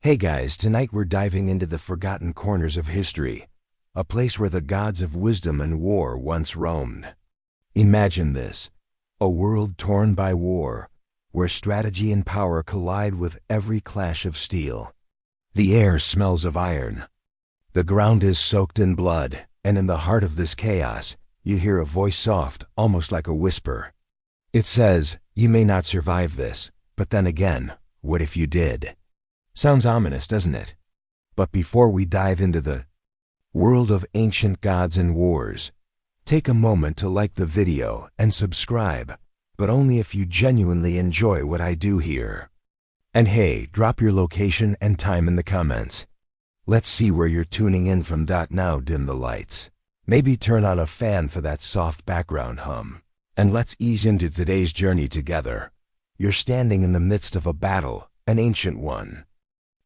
Hey guys, tonight we're diving into the forgotten corners of history, a place where the gods of wisdom and war once roamed. Imagine this, a world torn by war, where strategy and power collide with every clash of steel. The air smells of iron. The ground is soaked in blood, and in the heart of this chaos, you hear a voice soft, almost like a whisper. It says, "You may not survive this, but then again, what if you did?" Sounds ominous, doesn't it? But before we dive into the world of ancient gods and wars, take a moment to like the video and subscribe, but only if you genuinely enjoy what I do here. And hey, drop your location and time in the comments. Let's see where you're tuning in from. Now dim the lights. Maybe turn on a fan for that soft background hum. And let's ease into today's journey together. You're standing in the midst of a battle, an ancient one.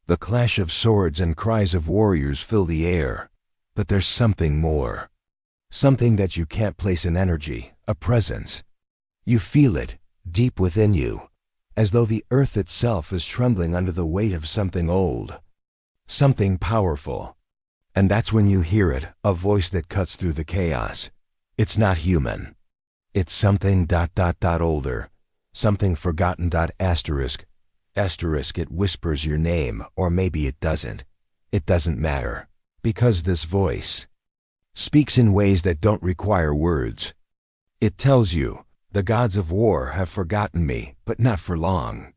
The clash of swords and cries of warriors fill the air. But there's something more. Something that you can't place in energy, a presence. You feel it, deep within you, as though the earth itself is trembling under the weight of something old. Something powerful. And that's when you hear it, a voice that cuts through the chaos. It's not human. It's something ... older. Something forgotten ... Asterisk, it whispers your name, or maybe it doesn't. It doesn't matter. Because this voice speaks in ways that don't require words. It tells you, the gods of war have forgotten me, but not for long.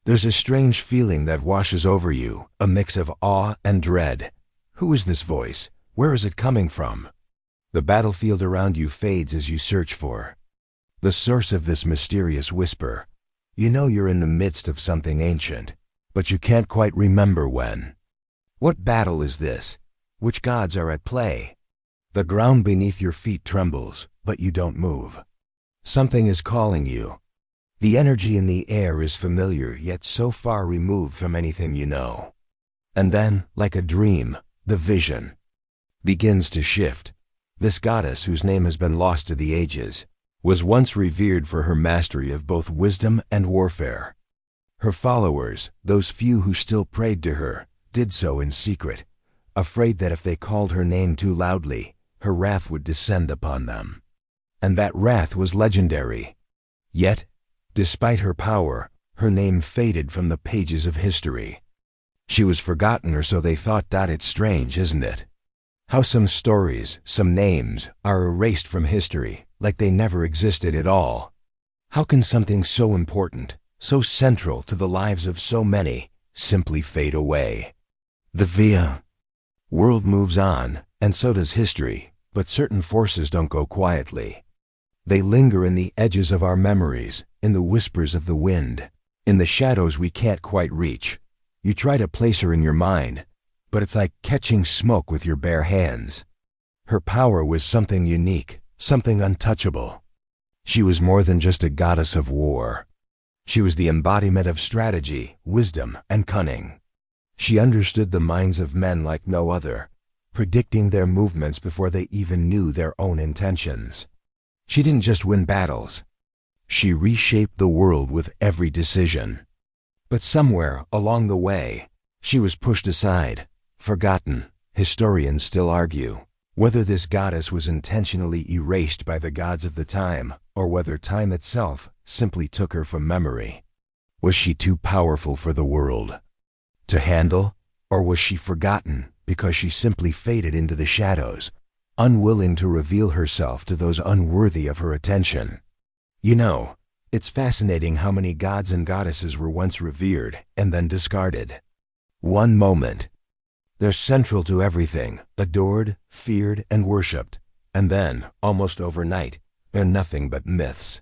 There's a strange feeling that washes over you, a mix of awe and dread. Who is this voice? Where is it coming from? The battlefield around you fades as you search for the source of this mysterious whisper. You know you're in the midst of something ancient, but you can't quite remember when. What battle is this? Which gods are at play? The ground beneath your feet trembles, but you don't move. Something is calling you. The energy in the air is familiar, yet so far removed from anything you know. And then, like a dream, the vision begins to shift. This goddess, whose name has been lost to the ages, was once revered for her mastery of both wisdom and warfare. Her followers, those few who still prayed to her, did so in secret, afraid that if they called her name too loudly, her wrath would descend upon them. And that wrath was legendary. Yet, despite her power, her name faded from the pages of history. She was forgotten, or so they thought. It's strange, isn't it? How some stories, some names, are erased from history, like they never existed at all. How can something so important, so central to the lives of so many, simply fade away? The world moves on, and so does history, but certain forces don't go quietly. They linger in the edges of our memories, in the whispers of the wind, in the shadows we can't quite reach. You try to place her in your mind, but it's like catching smoke with your bare hands. Her power was something unique, something untouchable. She was more than just a goddess of war. She was the embodiment of strategy, wisdom, and cunning. She understood the minds of men like no other, predicting their movements before they even knew their own intentions. She didn't just win battles. She reshaped the world with every decision. But somewhere along the way, she was pushed aside, forgotten. Historians still argue whether this goddess was intentionally erased by the gods of the time, or whether time itself simply took her from memory. Was she too powerful for the world to handle, or was she forgotten because she simply faded into the shadows, unwilling to reveal herself to those unworthy of her attention? You know, it's fascinating how many gods and goddesses were once revered and then discarded. One moment, they're central to everything, adored, feared, and worshipped, and then, almost overnight, they're nothing but myths.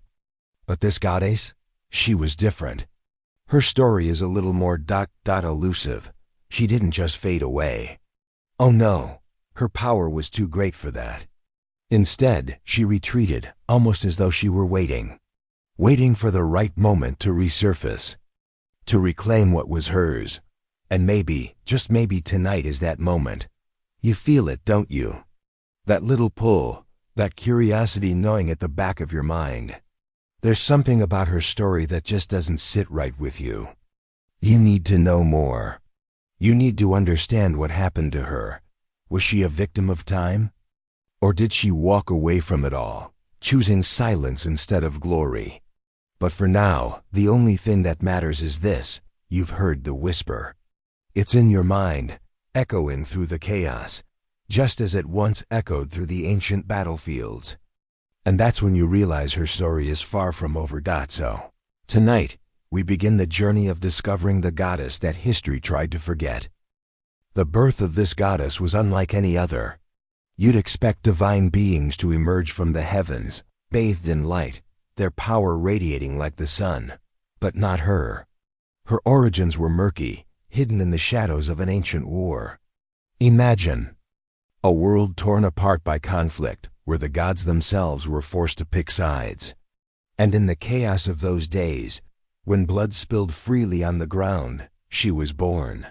But this goddess, she was different. Her story is a little more ... elusive. She didn't just fade away. Oh no, her power was too great for that. Instead, she retreated, almost as though she were waiting for the right moment to resurface, to reclaim what was hers. And maybe, just maybe tonight is that moment. You feel it, don't you? That little pull, that curiosity gnawing at the back of your mind. There's something about her story that just doesn't sit right with you. You need to know more. You need to understand what happened to her. Was she a victim of time? Or did she walk away from it all, choosing silence instead of glory? But for now, the only thing that matters is this: you've heard the whisper. It's in your mind, echoing through the chaos, just as it once echoed through the ancient battlefields. And that's when you realize her story is far from over. So, tonight, we begin the journey of discovering the goddess that history tried to forget. The birth of this goddess was unlike any other. You'd expect divine beings to emerge from the heavens, bathed in light, their power radiating like the sun. But not her. Her origins were murky, hidden in the shadows of an ancient war. Imagine a world torn apart by conflict, where the gods themselves were forced to pick sides. And in the chaos of those days, when blood spilled freely on the ground, she was born.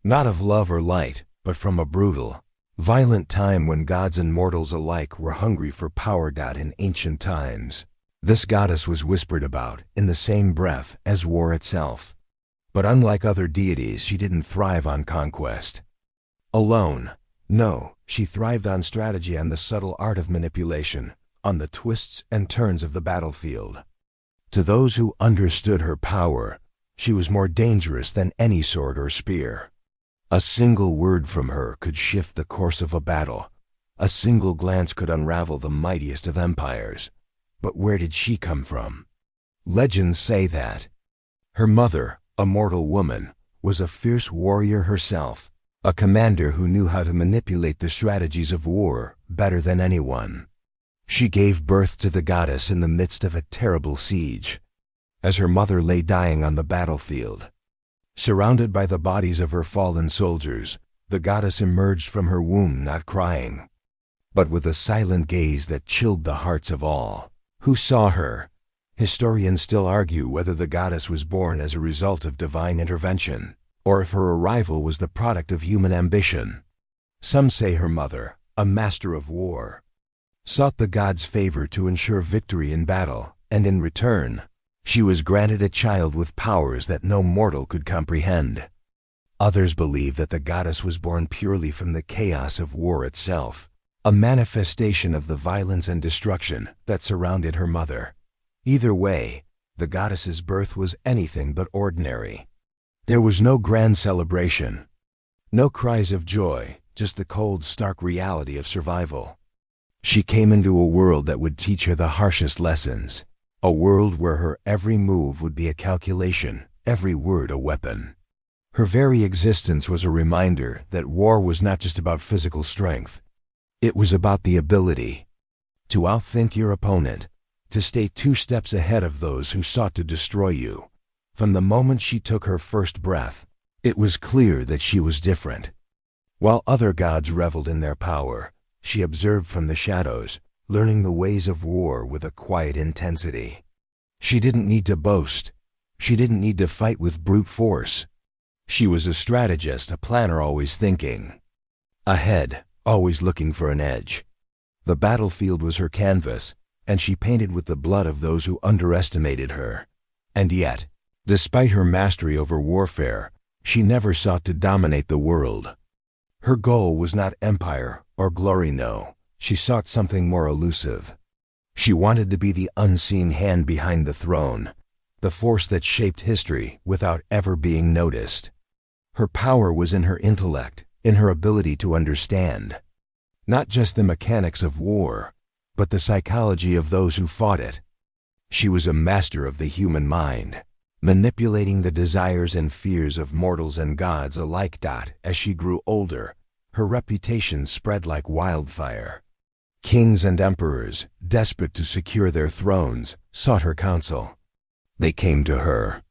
Not of love or light, but from a brutal, violent time when gods and mortals alike were hungry for power. In ancient times, this goddess was whispered about in the same breath as war itself. But unlike other deities, she didn't thrive on conquest alone. No, she thrived on strategy and the subtle art of manipulation, on the twists and turns of the battlefield. To those who understood her power, she was more dangerous than any sword or spear. A single word from her could shift the course of a battle. A single glance could unravel the mightiest of empires. But where did she come from? Legends say that her mother, a mortal woman, was a fierce warrior herself, a commander who knew how to manipulate the strategies of war better than anyone. She gave birth to the goddess in the midst of a terrible siege. As her mother lay dying on the battlefield, surrounded by the bodies of her fallen soldiers, the goddess emerged from her womb not crying, but with a silent gaze that chilled the hearts of all who saw her. Historians still argue whether the goddess was born as a result of divine intervention, or if her arrival was the product of human ambition. Some say her mother, a master of war, sought the gods' favor to ensure victory in battle, and in return, she was granted a child with powers that no mortal could comprehend. Others believe that the goddess was born purely from the chaos of war itself, a manifestation of the violence and destruction that surrounded her mother. Either way, the goddess's birth was anything but ordinary. There was no grand celebration, no cries of joy, just the cold, stark reality of survival. She came into a world that would teach her the harshest lessons, a world where her every move would be a calculation, every word a weapon. Her very existence was a reminder that war was not just about physical strength. It was about the ability to outthink your opponent, to stay 2 steps ahead of those who sought to destroy you. From the moment she took her first breath, it was clear that she was different. While other gods reveled in their power, she observed from the shadows, learning the ways of war with a quiet intensity. She didn't need to boast. She didn't need to fight with brute force. She was a strategist, a planner, always thinking ahead, always looking for an edge. The battlefield was her canvas, and she painted with the blood of those who underestimated her. And yet, despite her mastery over warfare, she never sought to dominate the world. Her goal was not empire or glory, no. She sought something more elusive. She wanted to be the unseen hand behind the throne, the force that shaped history without ever being noticed. Her power was in her intellect, in her ability to understand not just the mechanics of war, but the psychology of those who fought it. She was a master of the human mind, manipulating the desires and fears of mortals and gods alike. As she grew older, her reputation spread like wildfire. Kings and emperors, desperate to secure their thrones, sought her counsel. They came to her,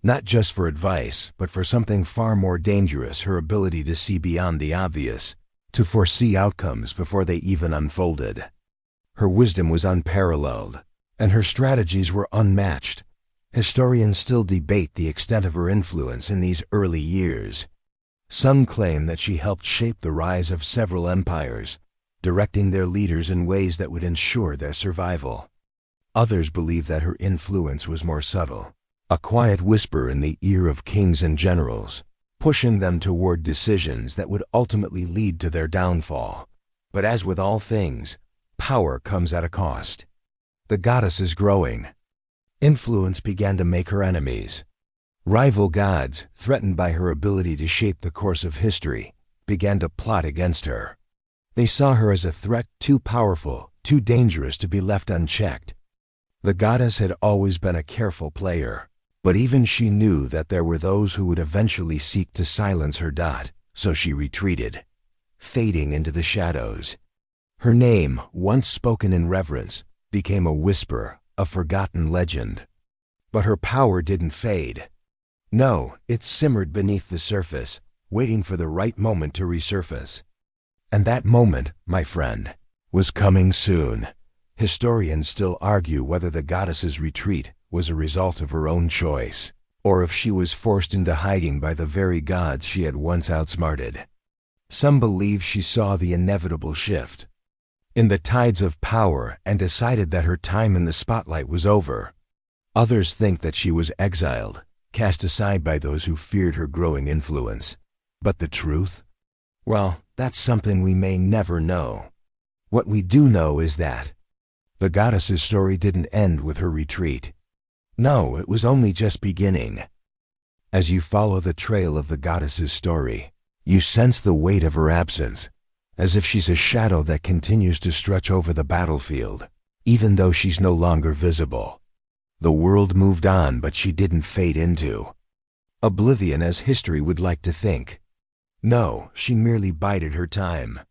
not just for advice, but for something far more dangerous: her ability to see beyond the obvious, to foresee outcomes before they even unfolded. Her wisdom was unparalleled, and her strategies were unmatched. Historians still debate the extent of her influence in these early years. Some claim that she helped shape the rise of several empires, directing their leaders in ways that would ensure their survival. Others believe that her influence was more subtle, a quiet whisper in the ear of kings and generals, pushing them toward decisions that would ultimately lead to their downfall. But as with all things, power comes at a cost. The goddess is growing. Influence began to make her enemies. Rival gods, threatened by her ability to shape the course of history, began to plot against her. They saw her as a threat too powerful, too dangerous to be left unchecked. The goddess had always been a careful player, but even she knew that there were those who would eventually seek to silence her. So she retreated, fading into the shadows. Her name, once spoken in reverence, became a whisper, a forgotten legend. But her power didn't fade. No, it simmered beneath the surface, waiting for the right moment to resurface. And that moment, my friend, was coming soon. Historians still argue whether the goddess's retreat was a result of her own choice, or if she was forced into hiding by the very gods she had once outsmarted. Some believe she saw the inevitable shift in the tides of power and decided that her time in the spotlight was over. Others think that she was exiled, cast aside by those who feared her growing influence. But the truth? Well, that's something we may never know. What we do know is that the goddess's story didn't end with her retreat. No, it was only just beginning. As you follow the trail of the goddess's story, you sense the weight of her absence, as if she's a shadow that continues to stretch over the battlefield, even though she's no longer visible. The world moved on, but she didn't fade into oblivion as history would like to think. No, she merely bided her time.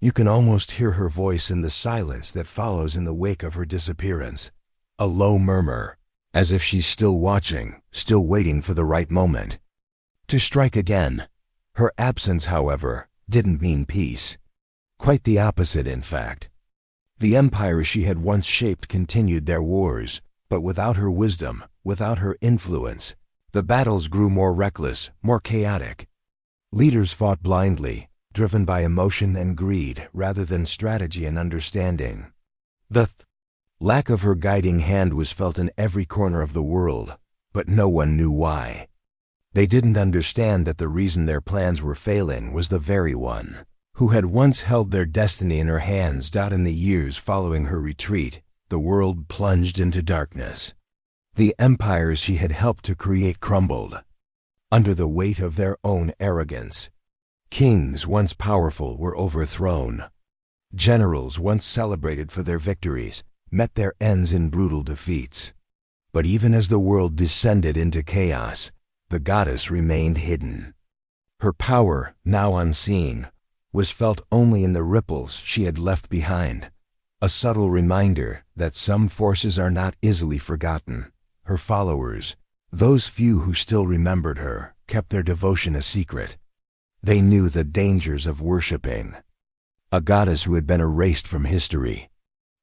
You can almost hear her voice in the silence that follows in the wake of her disappearance. A low murmur, as if she's still watching, still waiting for the right moment to strike again. Her absence, however, didn't mean peace. Quite the opposite, in fact. The empires she had once shaped continued their wars, but without her wisdom, without her influence, the battles grew more reckless, more chaotic. Leaders fought blindly, driven by emotion and greed rather than strategy and understanding. The lack of her guiding hand was felt in every corner of the world, but no one knew why. They didn't understand that the reason their plans were failing was the very one who had once held their destiny in her hands. In the years following her retreat, the world plunged into darkness. The empires she had helped to create crumbled under the weight of their own arrogance. Kings once powerful were overthrown. Generals once celebrated for their victories met their ends in brutal defeats. But even as the world descended into chaos, the goddess remained hidden. Her power, now unseen, was felt only in the ripples she had left behind, a subtle reminder that some forces are not easily forgotten. Her followers, those few who still remembered her, kept their devotion a secret. They knew the dangers of worshiping a goddess who had been erased from history.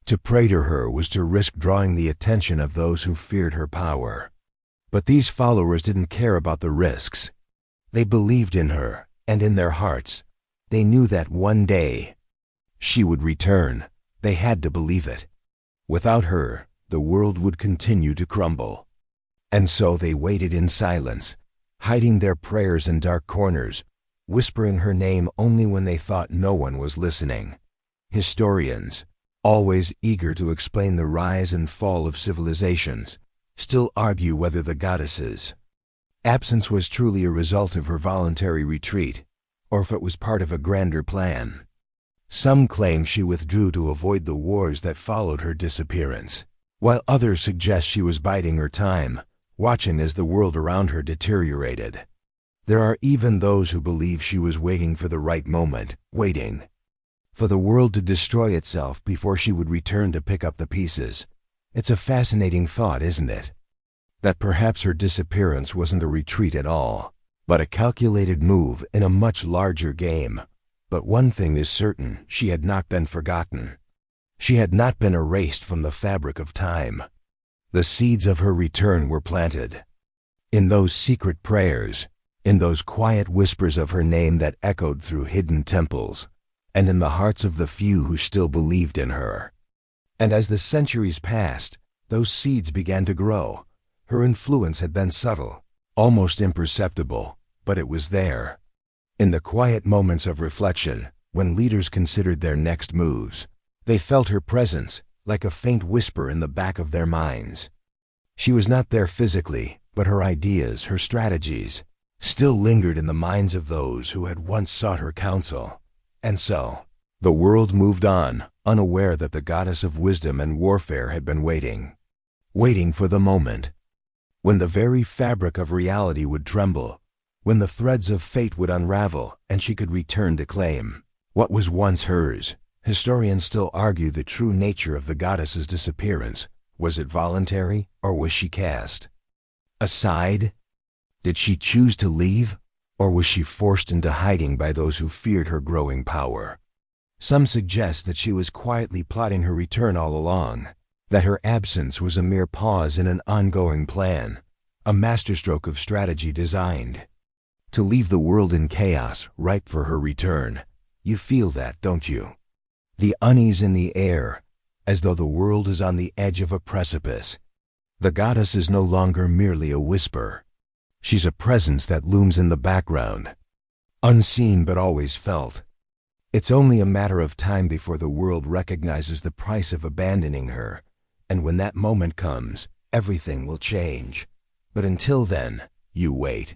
To pray to her was to risk drawing the attention of those who feared her power. But these followers didn't care about the risks. They believed in her, and in their hearts, they knew that one day she would return. They had to believe it. Without her, the world would continue to crumble. And so they waited in silence, hiding their prayers in dark corners, whispering her name only when they thought no one was listening. Historians, always eager to explain the rise and fall of civilizations, still argue whether the goddess's absence was truly a result of her voluntary retreat, or if it was part of a grander plan. Some claim she withdrew to avoid the wars that followed her disappearance, while others suggest she was biding her time, watching as the world around her deteriorated. There are even those who believe she was waiting for the right moment, waiting for the world to destroy itself before she would return to pick up the pieces. It's a fascinating thought, isn't it? That perhaps her disappearance wasn't a retreat at all, but a calculated move in a much larger game. But one thing is certain, she had not been forgotten. She had not been erased from the fabric of time. The seeds of her return were planted in those secret prayers, in those quiet whispers of her name that echoed through hidden temples, and in the hearts of the few who still believed in her. And as the centuries passed, those seeds began to grow. Her influence had been subtle, almost imperceptible, but it was there. In the quiet moments of reflection, when leaders considered their next moves, they felt her presence, like a faint whisper in the back of their minds. She was not there physically, but her ideas, her strategies, still lingered in the minds of those who had once sought her counsel. And so, the world moved on, unaware that the goddess of wisdom and warfare had been waiting for the moment when the very fabric of reality would tremble, when the threads of fate would unravel and she could return to claim what was once hers. Historians still argue the true nature of the goddess's disappearance. Was it voluntary, or was she cast aside? Did she choose to leave, or was she forced into hiding by those who feared her growing power? Some suggest that she was quietly plotting her return all along, that her absence was a mere pause in an ongoing plan, a masterstroke of strategy designed to leave the world in chaos, ripe for her return. You feel that, don't you? The unease in the air, as though the world is on the edge of a precipice. The goddess is no longer merely a whisper. She's a presence that looms in the background, unseen but always felt. It's only a matter of time before the world recognizes the price of abandoning her, and when that moment comes, everything will change. But until then, you wait.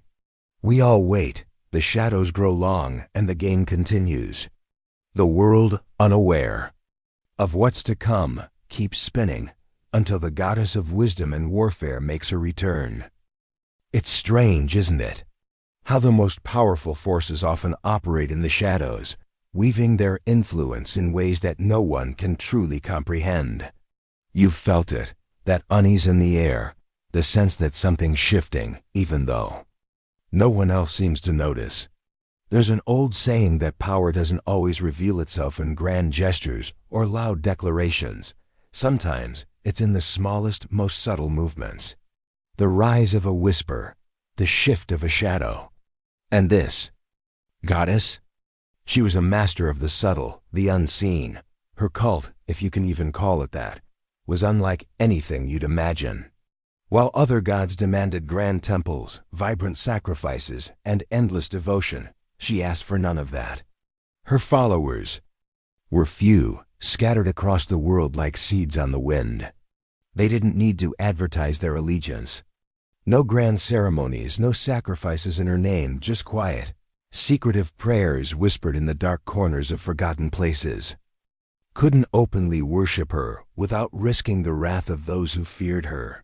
We all wait. The shadows grow long and the game continues. The world, unaware of what's to come, keeps spinning until the goddess of wisdom and warfare makes her return. It's strange, isn't it? How the most powerful forces often operate in the shadows, weaving their influence in ways that no one can truly comprehend. You've felt it, that unease in the air, the sense that something's shifting, even though no one else seems to notice. There's an old saying that power doesn't always reveal itself in grand gestures or loud declarations. Sometimes it's in the smallest, most subtle movements. The rise of a whisper, the shift of a shadow. And this goddess? She was a master of the subtle, the unseen. Her cult, if you can even call it that, was unlike anything you'd imagine. While other gods demanded grand temples, vibrant sacrifices, and endless devotion, she asked for none of that. Her followers were few, scattered across the world like seeds on the wind. They didn't need to advertise their allegiance. No grand ceremonies, no sacrifices in her name, just quiet, secretive prayers whispered in the dark corners of forgotten places. Couldn't openly worship her without risking the wrath of those who feared her.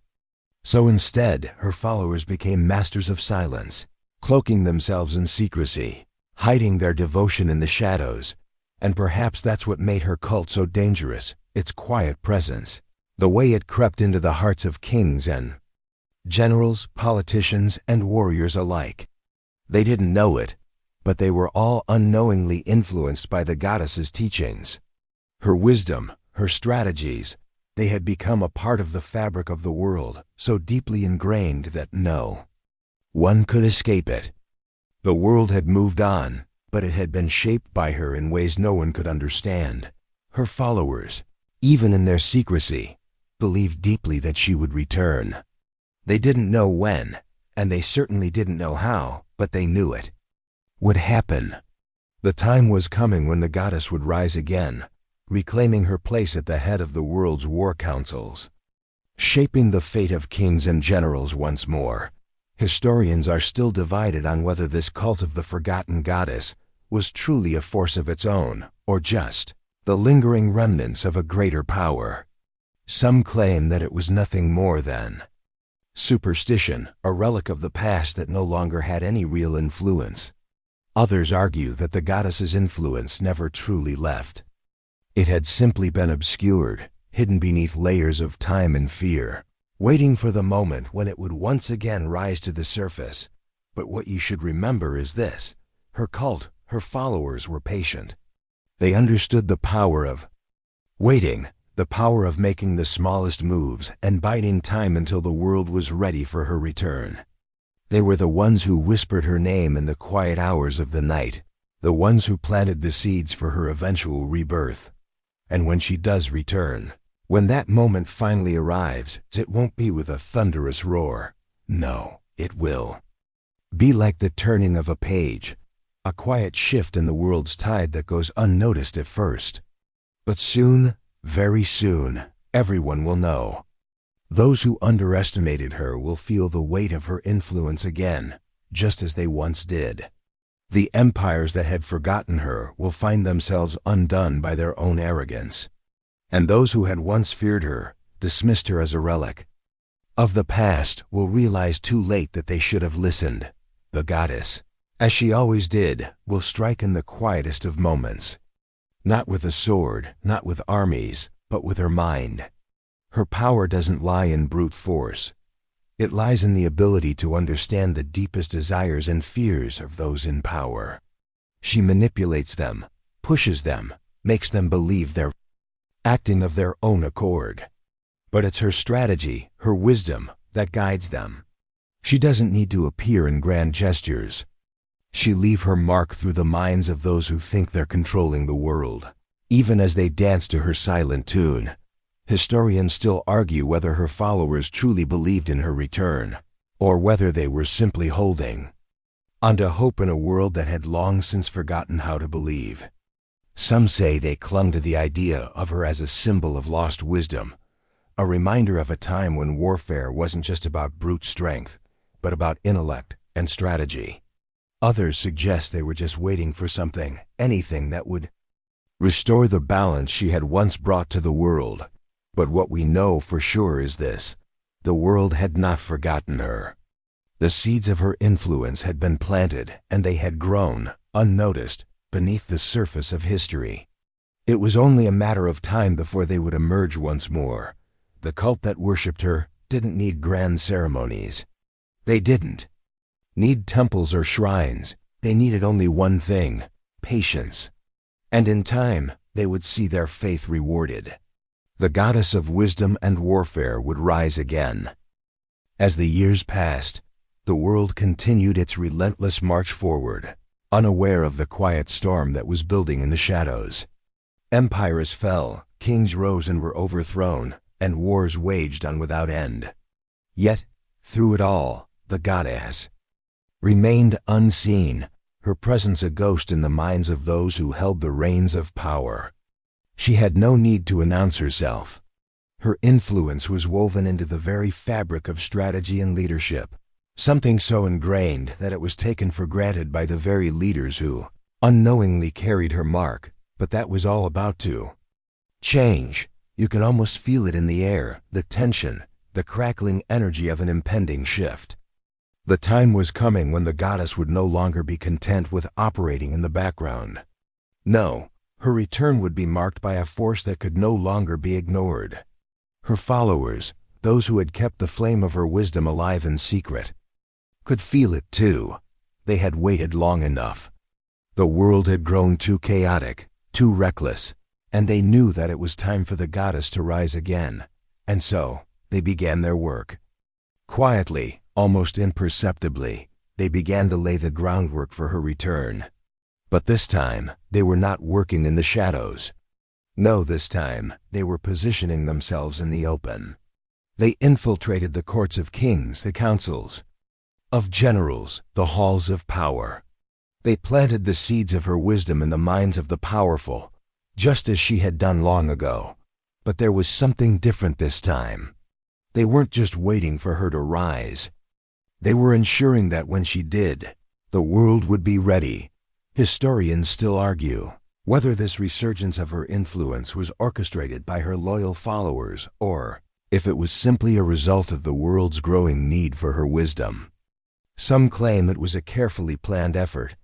So instead, her followers became masters of silence, cloaking themselves in secrecy, hiding their devotion in the shadows. And perhaps that's what made her cult so dangerous, its quiet presence, the way it crept into the hearts of kings and generals, politicians, and warriors alike. They didn't know it, but they were all unknowingly influenced by the goddess's teachings. Her wisdom, her strategies, they had become a part of the fabric of the world, so deeply ingrained that no one could escape it. The world had moved on, but it had been shaped by her in ways no one could understand. Her followers, even in their secrecy, believed deeply that she would return. They didn't know when, and they certainly didn't know how, but they knew it would happen. The time was coming when the goddess would rise again, reclaiming her place at the head of the world's war councils, shaping the fate of kings and generals once more. Historians are still divided on whether this cult of the forgotten goddess was truly a force of its own, or just the lingering remnants of a greater power. Some claim that it was nothing more than superstition, a relic of the past that no longer had any real influence. Others argue that the goddess's influence never truly left. It had simply been obscured, hidden beneath layers of time and fear, waiting for the moment when it would once again rise to the surface. But what you should remember is this: her cult, her followers were patient. They understood the power of waiting, the power of making the smallest moves and biding time until the world was ready for her return. They were the ones who whispered her name in the quiet hours of the night, the ones who planted the seeds for her eventual rebirth. And when she does return, when that moment finally arrives, it won't be with a thunderous roar. No, it will Be like the turning of a page, a quiet shift in the world's tide that goes unnoticed at first. But soon, very soon, everyone will know. Those who underestimated her will feel the weight of her influence again, just as they once did. The empires that had forgotten her will find themselves undone by their own arrogance. And those who had once feared her, dismissed her as a relic of the past, will realize too late that they should have listened. The goddess, as she always did, will strike in the quietest of moments. Not with a sword, not with armies, but with her mind. Her power doesn't lie in brute force. It lies in the ability to understand the deepest desires and fears of those in power. She manipulates them, pushes them, makes them believe they're acting of their own accord. But it's her strategy, her wisdom, that guides them. She doesn't need to appear in grand gestures. She leaves her mark through the minds of those who think they're controlling the world. Even as they dance to her silent tune, historians still argue whether her followers truly believed in her return, or whether they were simply holding on to hope in a world that had long since forgotten how to believe. Some say they clung to the idea of her as a symbol of lost wisdom, a reminder of a time when warfare wasn't just about brute strength, but about intellect and strategy. Others suggest they were just waiting for something, anything that would restore the balance she had once brought to the world. But what we know for sure is this: the world had not forgotten her. The seeds of her influence had been planted, and they had grown, unnoticed, beneath the surface of history. It was only a matter of time before they would emerge once more. The cult that worshipped her didn't need grand ceremonies. They didn't need temples or shrines. They needed only one thing: patience. And in time, they would see their faith rewarded. The goddess of wisdom and warfare would rise again. As the years passed, the world continued its relentless march forward, unaware of the quiet storm that was building in the shadows. Empires fell, kings rose and were overthrown, and wars waged on without end. Yet, through it all, the goddess remained unseen, her presence a ghost in the minds of those who held the reins of power. She had no need to announce herself. Her influence was woven into the very fabric of strategy and leadership, something so ingrained that it was taken for granted by the very leaders who unknowingly carried her mark. But that was all about to change. You could almost feel it in the air, the tension, the crackling energy of an impending shift. The time was coming when the goddess would no longer be content with operating in the background. No, her return would be marked by a force that could no longer be ignored. Her followers, those who had kept the flame of her wisdom alive in secret, could feel it too. They had waited long enough. The world had grown too chaotic, too reckless, and they knew that it was time for the goddess to rise again. And so, they began their work. Quietly, almost imperceptibly, they began to lay the groundwork for her return. But this time, they were not working in the shadows. No, this time, they were positioning themselves in the open. They infiltrated the courts of kings, the councils of generals, the halls of power. They planted the seeds of her wisdom in the minds of the powerful, just as she had done long ago. But there was something different this time. They weren't just waiting for her to rise. They were ensuring that when she did, the world would be ready. Historians still argue whether this resurgence of her influence was orchestrated by her loyal followers or if it was simply a result of the world's growing need for her wisdom. Some claim it was a carefully planned effort,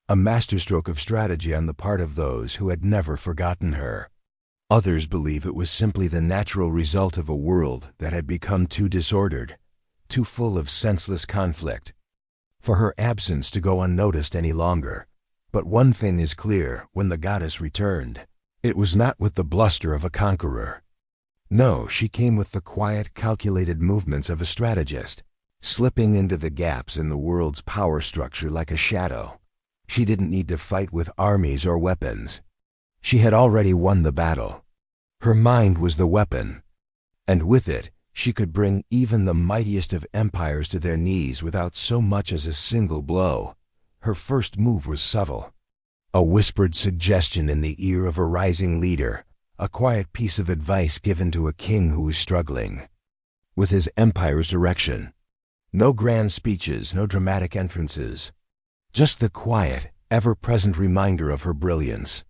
a masterstroke of strategy on the part of those who had never forgotten her. Others believe it was simply the natural result of a world that had become too disordered, too full of senseless conflict, for her absence to go unnoticed any longer. But one thing is clear: when the goddess returned, it was not with the bluster of a conqueror. No, she came with the quiet, calculated movements of a strategist, slipping into the gaps in the world's power structure like a shadow. She didn't need to fight with armies or weapons. She had already won the battle. Her mind was the weapon, and with it, She could bring even the mightiest of empires to their knees without so much as a single blow. Her first move was subtle. A whispered suggestion in the ear of a rising leader, a quiet piece of advice given to a king who was struggling with his empire's direction. No grand speeches, no dramatic entrances. Just the quiet, ever-present reminder of her brilliance.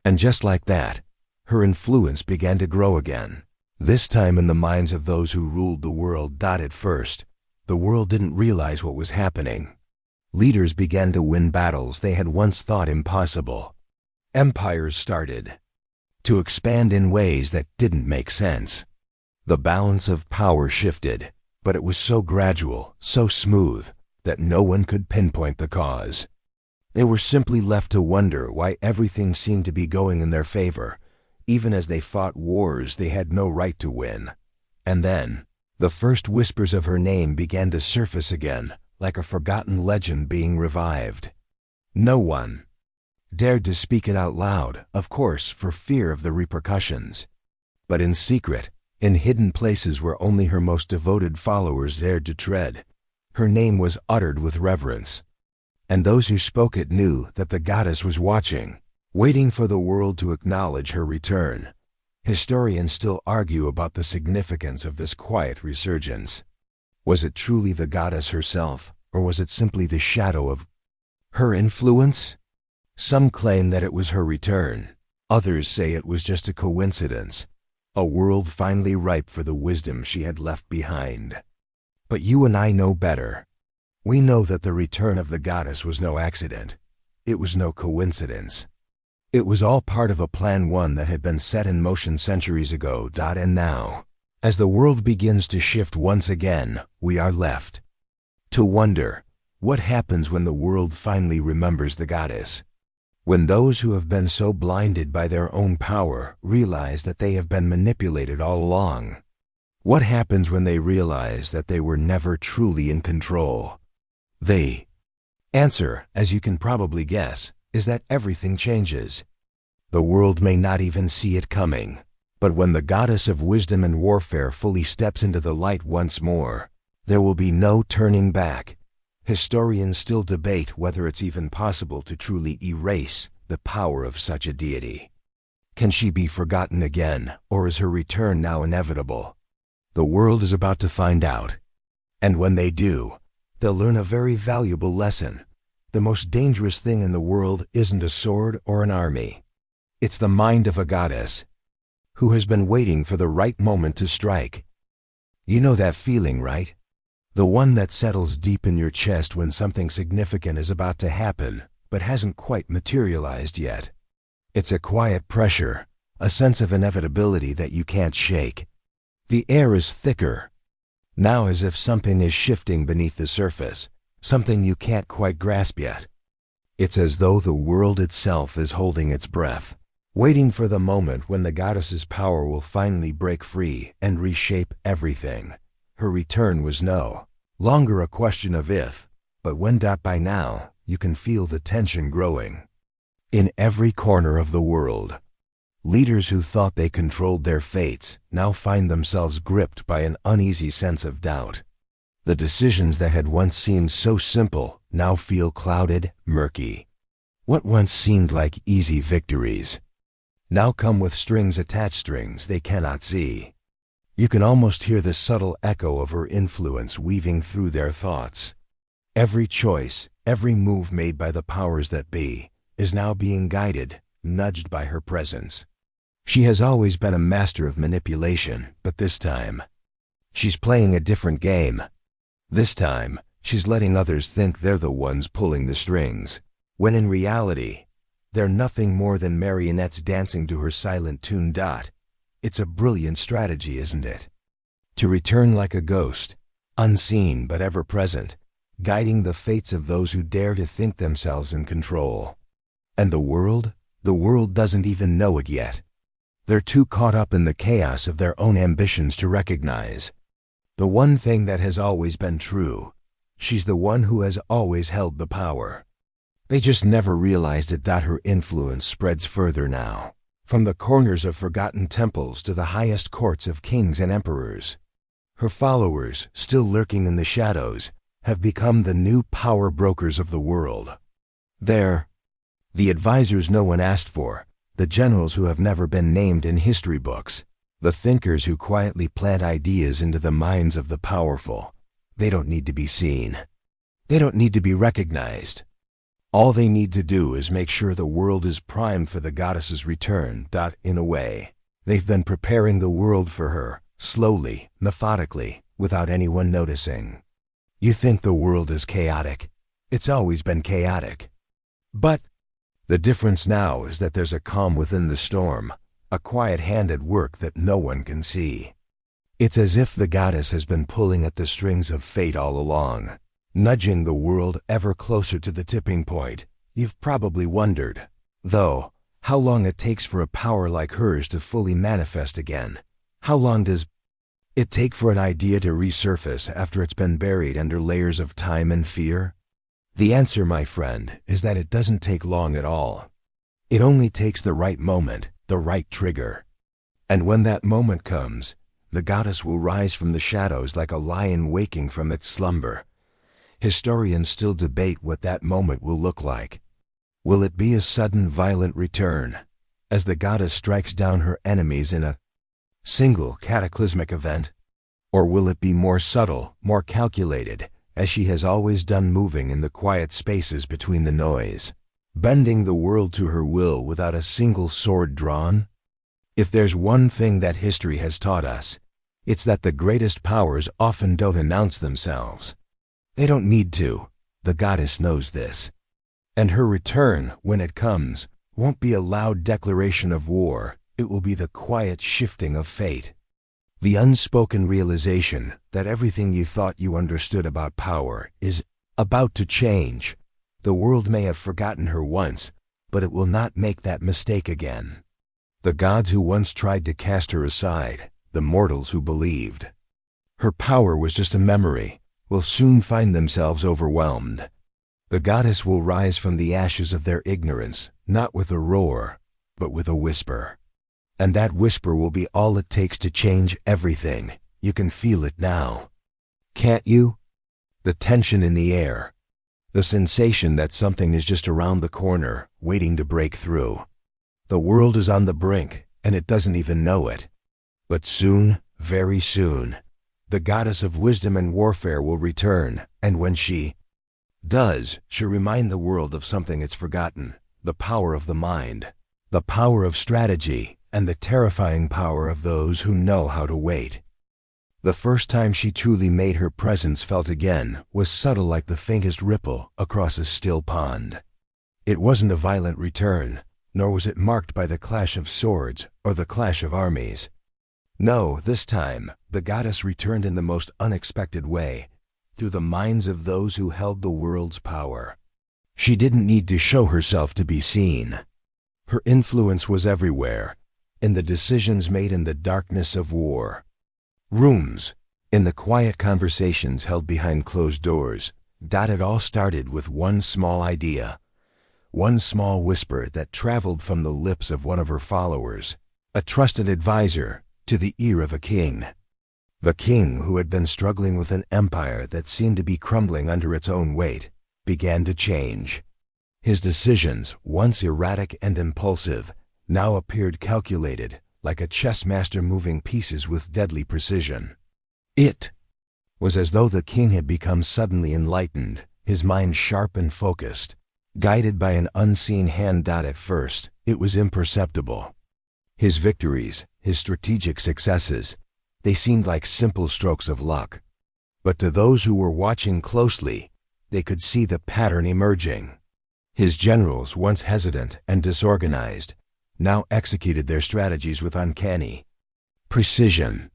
And just like that, her influence began to grow again. This time in the minds of those who ruled the world. At first, the world didn't realize what was happening. Leaders began to win battles they had once thought impossible. Empires started to expand in ways that didn't make sense. The balance of power shifted, but it was so gradual, so smooth, that no one could pinpoint the cause. They were simply left to wonder why everything seemed to be going in their favor, even as they fought wars they had no right to win. And then, the first whispers of her name began to surface again, like a forgotten legend being revived. No one dared to speak it out loud, of course, for fear of the repercussions. But in secret, in hidden places where only her most devoted followers dared to tread, her name was uttered with reverence. And those who spoke it knew that the goddess was watching, waiting for the world to acknowledge her return. Historians still argue about the significance of this quiet resurgence. Was it truly the goddess herself, or was it simply the shadow of her influence? Some claim that it was her return. Others say it was just a coincidence, a world finally ripe for the wisdom she had left behind. But you and I know better. We know that the return of the goddess was no accident. It was no coincidence. It was all part of a plan, one that had been set in motion centuries ago. And now, as the world begins to shift once again, we are left to wonder, what happens when the world finally remembers the goddess? When those who have been so blinded by their own power realize that they have been manipulated all along? What happens when they realize that they were never truly in control? The answer, as you can probably guess, is that everything changes. The world may not even see it coming, but when the goddess of wisdom and warfare fully steps into the light once more, there will be no turning back. Historians still debate whether it's even possible to truly erase the power of such a deity. Can she be forgotten again, or is her return now inevitable? The world is about to find out. And when they do, they'll learn a very valuable lesson. The most dangerous thing in the world isn't a sword or an army. It's the mind of a goddess who has been waiting for the right moment to strike. You know that feeling, right? The one that settles deep in your chest when something significant is about to happen, but hasn't quite materialized yet. It's a quiet pressure, a sense of inevitability that you can't shake. The air is thicker now, as if something is shifting beneath the surface, something you can't quite grasp yet. It's as though the world itself is holding its breath, waiting for the moment when the goddess's power will finally break free and reshape everything. Her return was no longer a question of if, but when. By now, you can feel the tension growing. In every corner of the world, leaders who thought they controlled their fates now find themselves gripped by an uneasy sense of doubt. The decisions that had once seemed so simple now feel clouded, murky. What once seemed like easy victories now come with strings attached, strings they cannot see. You can almost hear the subtle echo of her influence weaving through their thoughts. Every choice, every move made by the powers that be, is now being guided, nudged by her presence. She has always been a master of manipulation, but this time, she's playing a different game. This time, she's letting others think they're the ones pulling the strings, when in reality, they're nothing more than marionettes dancing to her silent tune. It's a brilliant strategy, isn't it? To return like a ghost, unseen but ever present, guiding the fates of those who dare to think themselves in control. And the world doesn't even know it yet. They're too caught up in the chaos of their own ambitions to recognize the one thing that has always been true. She's the one who has always held the power. They just never realized it. Her influence spreads further now, from the corners of forgotten temples to the highest courts of kings and emperors. Her followers, still lurking in the shadows, have become the new power brokers of the world. They're the advisors no one asked for, the generals who have never been named in history books, the thinkers who quietly plant ideas into the minds of the powerful. They don't need to be seen. They don't need to be recognized. All they need to do is make sure the world is primed for the goddess's return. In a way, they've been preparing the world for her, slowly, methodically, without anyone noticing. You think the world is chaotic? It's always been chaotic. But the difference now is that there's a calm within the storm, a quiet hand at work that no one can see. It's as if the goddess has been pulling at the strings of fate all along, nudging the world ever closer to the tipping point. You've probably wondered, though, how long it takes for a power like hers to fully manifest again. How long does it take for an idea to resurface after it's been buried under layers of time and fear? The answer, my friend, is that it doesn't take long at all. It only takes the right moment, the right trigger. And when that moment comes, the goddess will rise from the shadows like a lion waking from its slumber. Historians still debate what that moment will look like. Will it be a sudden, violent return, as the goddess strikes down her enemies in a single cataclysmic event? Or will it be more subtle, more calculated, as she has always done, moving in the quiet spaces between the noise, bending the world to her will without a single sword drawn? If there's one thing that history has taught us, it's that the greatest powers often don't announce themselves. They don't need to. The goddess knows this. And her return, when it comes, won't be a loud declaration of war. It will be the quiet shifting of fate. The unspoken realization that everything you thought you understood about power is about to change. The world may have forgotten her once, but it will not make that mistake again. The gods who once tried to cast her aside, the mortals who believed her power was just a memory, will soon find themselves overwhelmed. The goddess will rise from the ashes of their ignorance, not with a roar, but with a whisper. And that whisper will be all it takes to change everything. You can feel it now. Can't you? The tension in the air. The sensation that something is just around the corner, waiting to break through. The world is on the brink, and it doesn't even know it. But soon, very soon, the goddess of wisdom and warfare will return, and when she does, she'll remind the world of something it's forgotten: the power of the mind, the power of strategy, and the terrifying power of those who know how to wait. The first time she truly made her presence felt again was subtle, like the faintest ripple across a still pond. It wasn't a violent return, nor was it marked by the clash of swords or the clash of armies. No, this time, the goddess returned in the most unexpected way, through the minds of those who held the world's power. She didn't need to show herself to be seen. Her influence was everywhere, in the decisions made in the darkness of war rooms, in the quiet conversations held behind closed doors. It all started with one small idea, one small whisper that traveled from the lips of one of her followers, a trusted advisor, to the ear of a king. The king, who had been struggling with an empire that seemed to be crumbling under its own weight, began to change. His decisions, once erratic and impulsive, now appeared calculated, like a chess master moving pieces with deadly precision. It was as though the king had become suddenly enlightened, his mind sharp and focused, guided by an unseen hand. At first, it was imperceptible. His victories, his strategic successes, they seemed like simple strokes of luck. But to those who were watching closely, they could see the pattern emerging. His generals, once hesitant and disorganized, now executed their strategies with uncanny precision.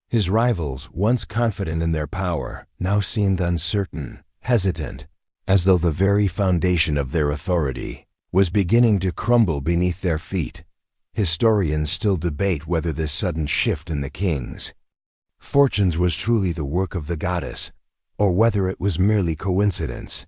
His rivals, once confident in their power, now seemed uncertain, hesitant, as though the very foundation of their authority was beginning to crumble beneath their feet. Historians still debate whether this sudden shift in the king's fortunes was truly the work of the goddess, or whether it was merely coincidence.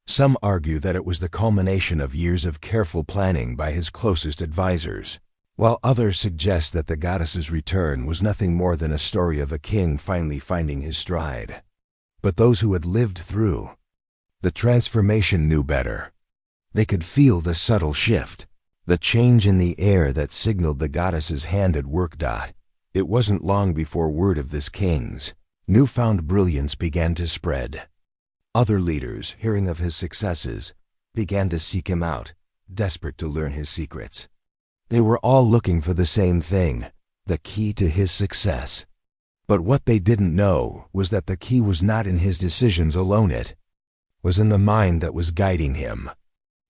Some argue that it was the culmination of years of careful planning by his closest advisors. while others suggest that the goddess's return was nothing more than a story of a king finally finding his stride. But those who had lived through the transformation knew better. They could feel the subtle shift, the change in the air that signaled the goddess's hand at work. It wasn't long before word of this king's newfound brilliance began to spread. Other leaders, hearing of his successes, began to seek him out, desperate to learn his secrets. They were all looking for the same thing, the key to his success. But what they didn't know was that the key was not in his decisions alone. It was in the mind that was guiding him.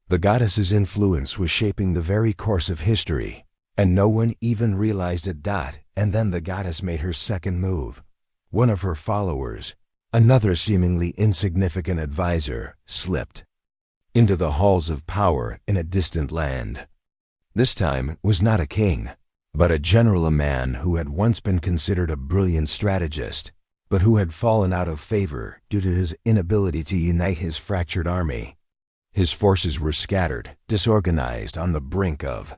The goddess's influence was shaping the very course of history, and no one even realized it. And then the goddess made her second move. One of her followers, another seemingly insignificant advisor, slipped into the halls of power in a distant land. This time was not a king, but a general, a man who had once been considered a brilliant strategist, but who had fallen out of favor due to his inability to unite his fractured army. His forces were scattered, disorganized, on the brink of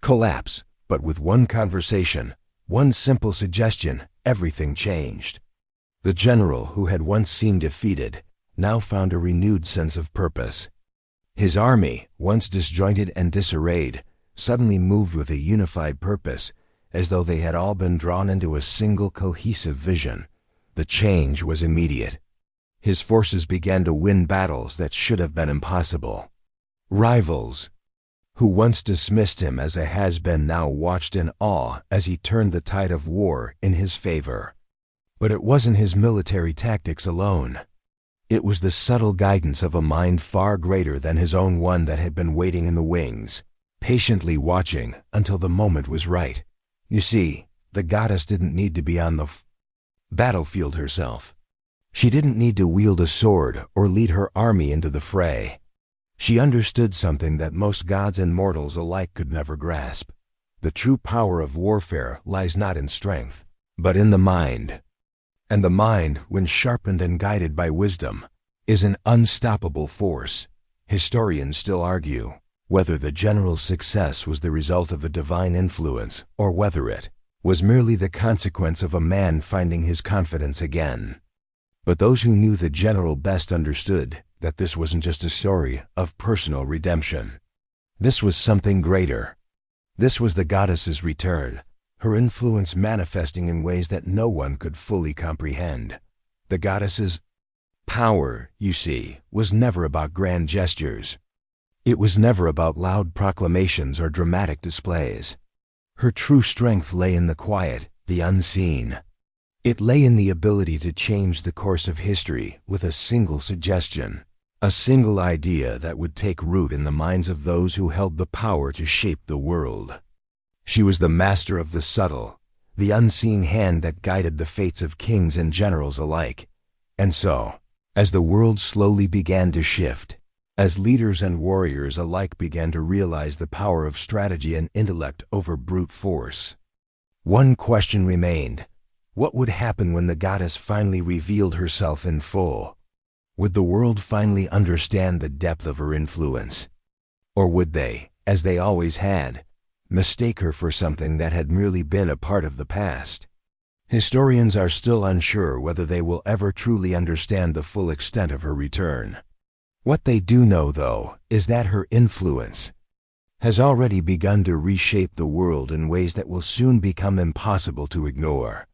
collapse, but with one conversation, one simple suggestion, everything changed. The general, who had once seemed defeated, now found a renewed sense of purpose. His army, once disjointed and disarrayed, suddenly moved with a unified purpose, as though they had all been drawn into a single cohesive vision. The change was immediate. His forces began to win battles that should have been impossible. Rivals, who once dismissed him as a has-been, now watched in awe as he turned the tide of war in his favor. But it wasn't his military tactics alone. It was the subtle guidance of a mind far greater than his own, one that had been waiting in the wings, patiently watching until the moment was right. You see, the goddess didn't need to be on the battlefield herself. She didn't need to wield a sword or lead her army into the fray. She understood something that most gods and mortals alike could never grasp. The true power of warfare lies not in strength, but in the mind. And the mind, when sharpened and guided by wisdom, is an unstoppable force. Historians still argue whether the general's success was the result of a divine influence or whether it was merely the consequence of a man finding his confidence again. But those who knew the general best understood that this wasn't just a story of personal redemption. This was something greater. This was the goddess's return, her influence manifesting in ways that no one could fully comprehend. The goddess's power, you see, was never about grand gestures. It was never about loud proclamations or dramatic displays. Her true strength lay in the quiet, the unseen. It lay in the ability to change the course of history with a single suggestion, a single idea that would take root in the minds of those who held the power to shape the world. She was the master of the subtle, the unseen hand that guided the fates of kings and generals alike. And so, as the world slowly began to shift, as leaders and warriors alike began to realize the power of strategy and intellect over brute force, one question remained. What would happen when the goddess finally revealed herself in full? Would the world finally understand the depth of her influence? Or would they, as they always had, mistake her for something that had merely been a part of the past? Historians are still unsure whether they will ever truly understand the full extent of her return. What they do know, though, is that her influence has already begun to reshape the world in ways that will soon become impossible to ignore.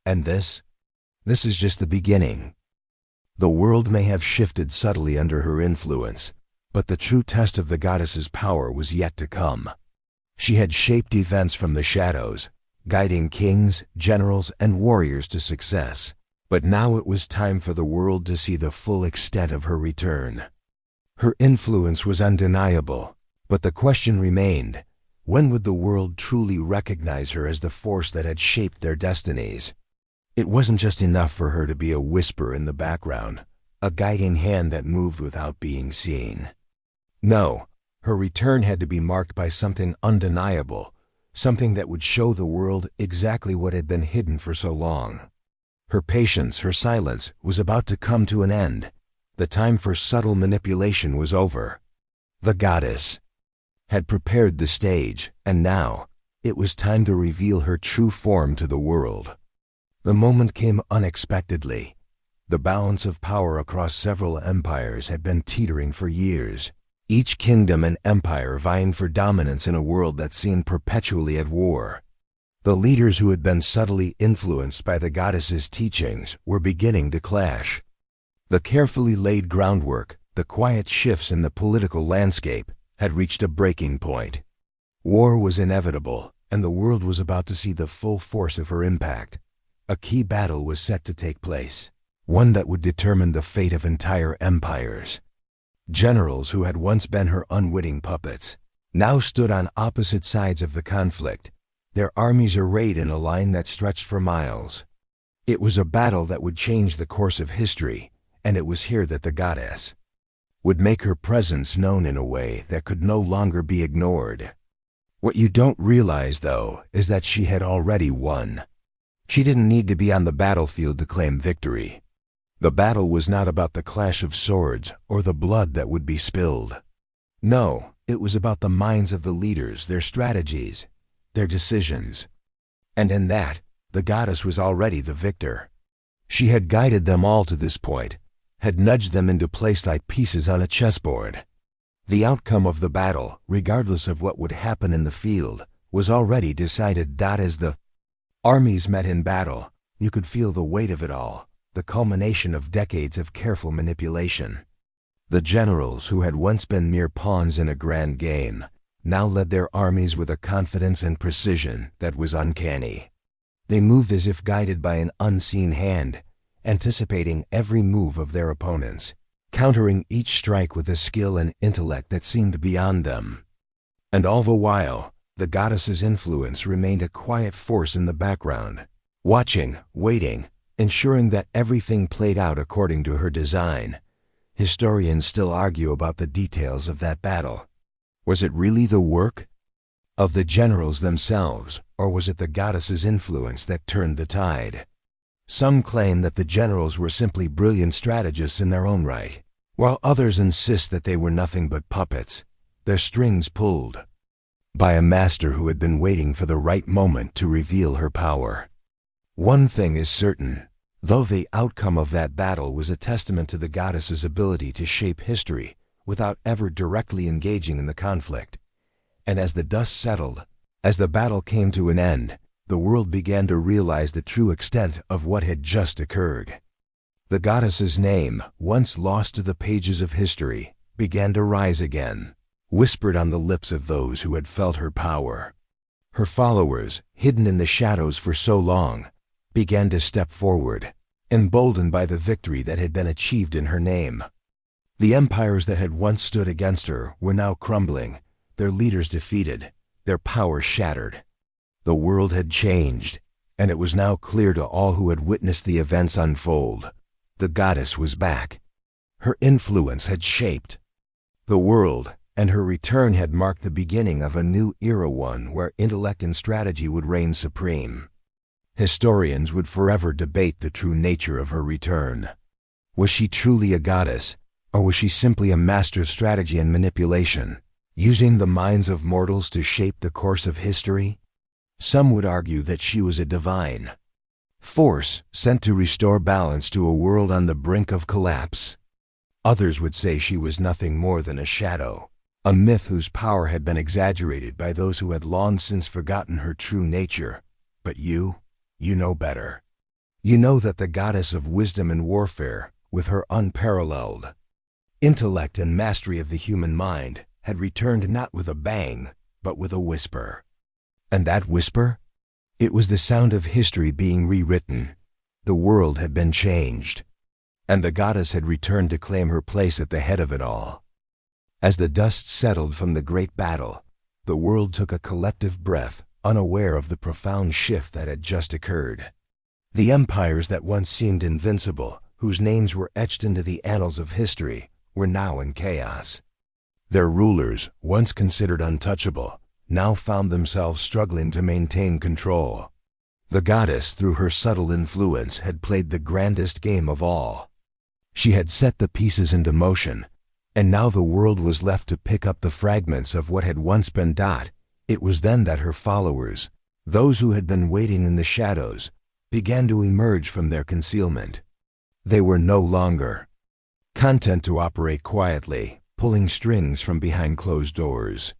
And this is just the beginning. The world may have shifted subtly under her influence, but the true test of the goddess's power was yet to come. She had shaped events from the shadows, guiding kings, generals, and warriors to success. But now it was time for the world to see the full extent of her return. Her influence was undeniable, but the question remained, when would the world truly recognize her as the force that had shaped their destinies? It wasn't just enough for her to be a whisper in the background, a guiding hand that moved without being seen. No, her return had to be marked by something undeniable, something that would show the world exactly what had been hidden for so long. Her patience, her silence, was about to come to an end. The time for subtle manipulation was over. The goddess had prepared the stage, and now It was time to reveal her true form to the world. The moment came unexpectedly. The balance of power across several empires had been teetering for years, each kingdom and empire vying for dominance in a world that seemed perpetually at war. The leaders who had been subtly influenced by the goddess's teachings were beginning to clash. The carefully laid groundwork, the quiet shifts in the political landscape, had reached a breaking point. War was inevitable, and the world was about to see the full force of her impact. A key battle was set to take place, one that would determine the fate of entire empires. Generals who had once been her unwitting puppets now stood on opposite sides of the conflict, their armies arrayed in a line that stretched for miles. It was a battle that would change the course of history, and it was here that the goddess would make her presence known in a way that could no longer be ignored. What you don't realize, though, is that she had already won. She didn't need to be on the battlefield to claim victory. The battle was not about the clash of swords or the blood that would be spilled. No, it was about the minds of the leaders, their strategies, their decisions. And in that, the goddess was already the victor. She had guided them all to this point, had nudged them into place like pieces on a chessboard. The outcome of the battle, regardless of what would happen in the field, was already decided. As the armies met in battle, you could feel the weight of it all, the culmination of decades of careful manipulation. The generals who had once been mere pawns in a grand game now led their armies with a confidence and precision that was uncanny. They moved as if guided by an unseen hand, anticipating every move of their opponents, countering each strike with a skill and intellect that seemed beyond them. And all the while, the goddess's influence remained a quiet force in the background, watching, waiting, ensuring that everything played out according to her design. Historians still argue about the details of that battle. Was it really the work of the generals themselves, or was it the goddess's influence that turned the tide? Some claim that the generals were simply brilliant strategists in their own right, while others insist that they were nothing but puppets, their strings pulled by a master who had been waiting for the right moment to reveal her power. One thing is certain, though the outcome of that battle was a testament to the goddess's ability to shape history without ever directly engaging in the conflict. And as the dust settled, as the battle came to an end, the world began to realize the true extent of what had just occurred. The goddess's name, once lost to the pages of history, began to rise again, whispered on the lips of those who had felt her power. Her followers, hidden in the shadows for so long, began to step forward, emboldened by the victory that had been achieved in her name. The empires that had once stood against her were now crumbling, their leaders defeated, their power shattered. The world had changed, and it was now clear to all who had witnessed the events unfold. The goddess was back. Her influence had shaped the world, and her return had marked the beginning of a new era, one where intellect and strategy would reign supreme. Historians would forever debate the true nature of her return. Was she truly a goddess, or was she simply a master of strategy and manipulation, using the minds of mortals to shape the course of history? Some would argue that she was a divine force sent to restore balance to a world on the brink of collapse. Others would say she was nothing more than a shadow, a myth whose power had been exaggerated by those who had long since forgotten her true nature. But you know better. You know that the goddess of wisdom and warfare, with her unparalleled intellect and mastery of the human mind, had returned not with a bang, but with a whisper. And that whisper? It was the sound of history being rewritten. The world had been changed, and the goddess had returned to claim her place at the head of it all. As the dust settled from the great battle, the world took a collective breath, unaware of the profound shift that had just occurred. The empires that once seemed invincible, whose names were etched into the annals of history, were now in chaos. Their rulers, once considered untouchable, now found themselves struggling to maintain control. The goddess, through her subtle influence, had played the grandest game of all. She had set the pieces into motion, and now the world was left to pick up the fragments of what had once been. It was then that her followers, those who had been waiting in the shadows, began to emerge from their concealment. They were no longer content to operate quietly, pulling strings from behind closed doors.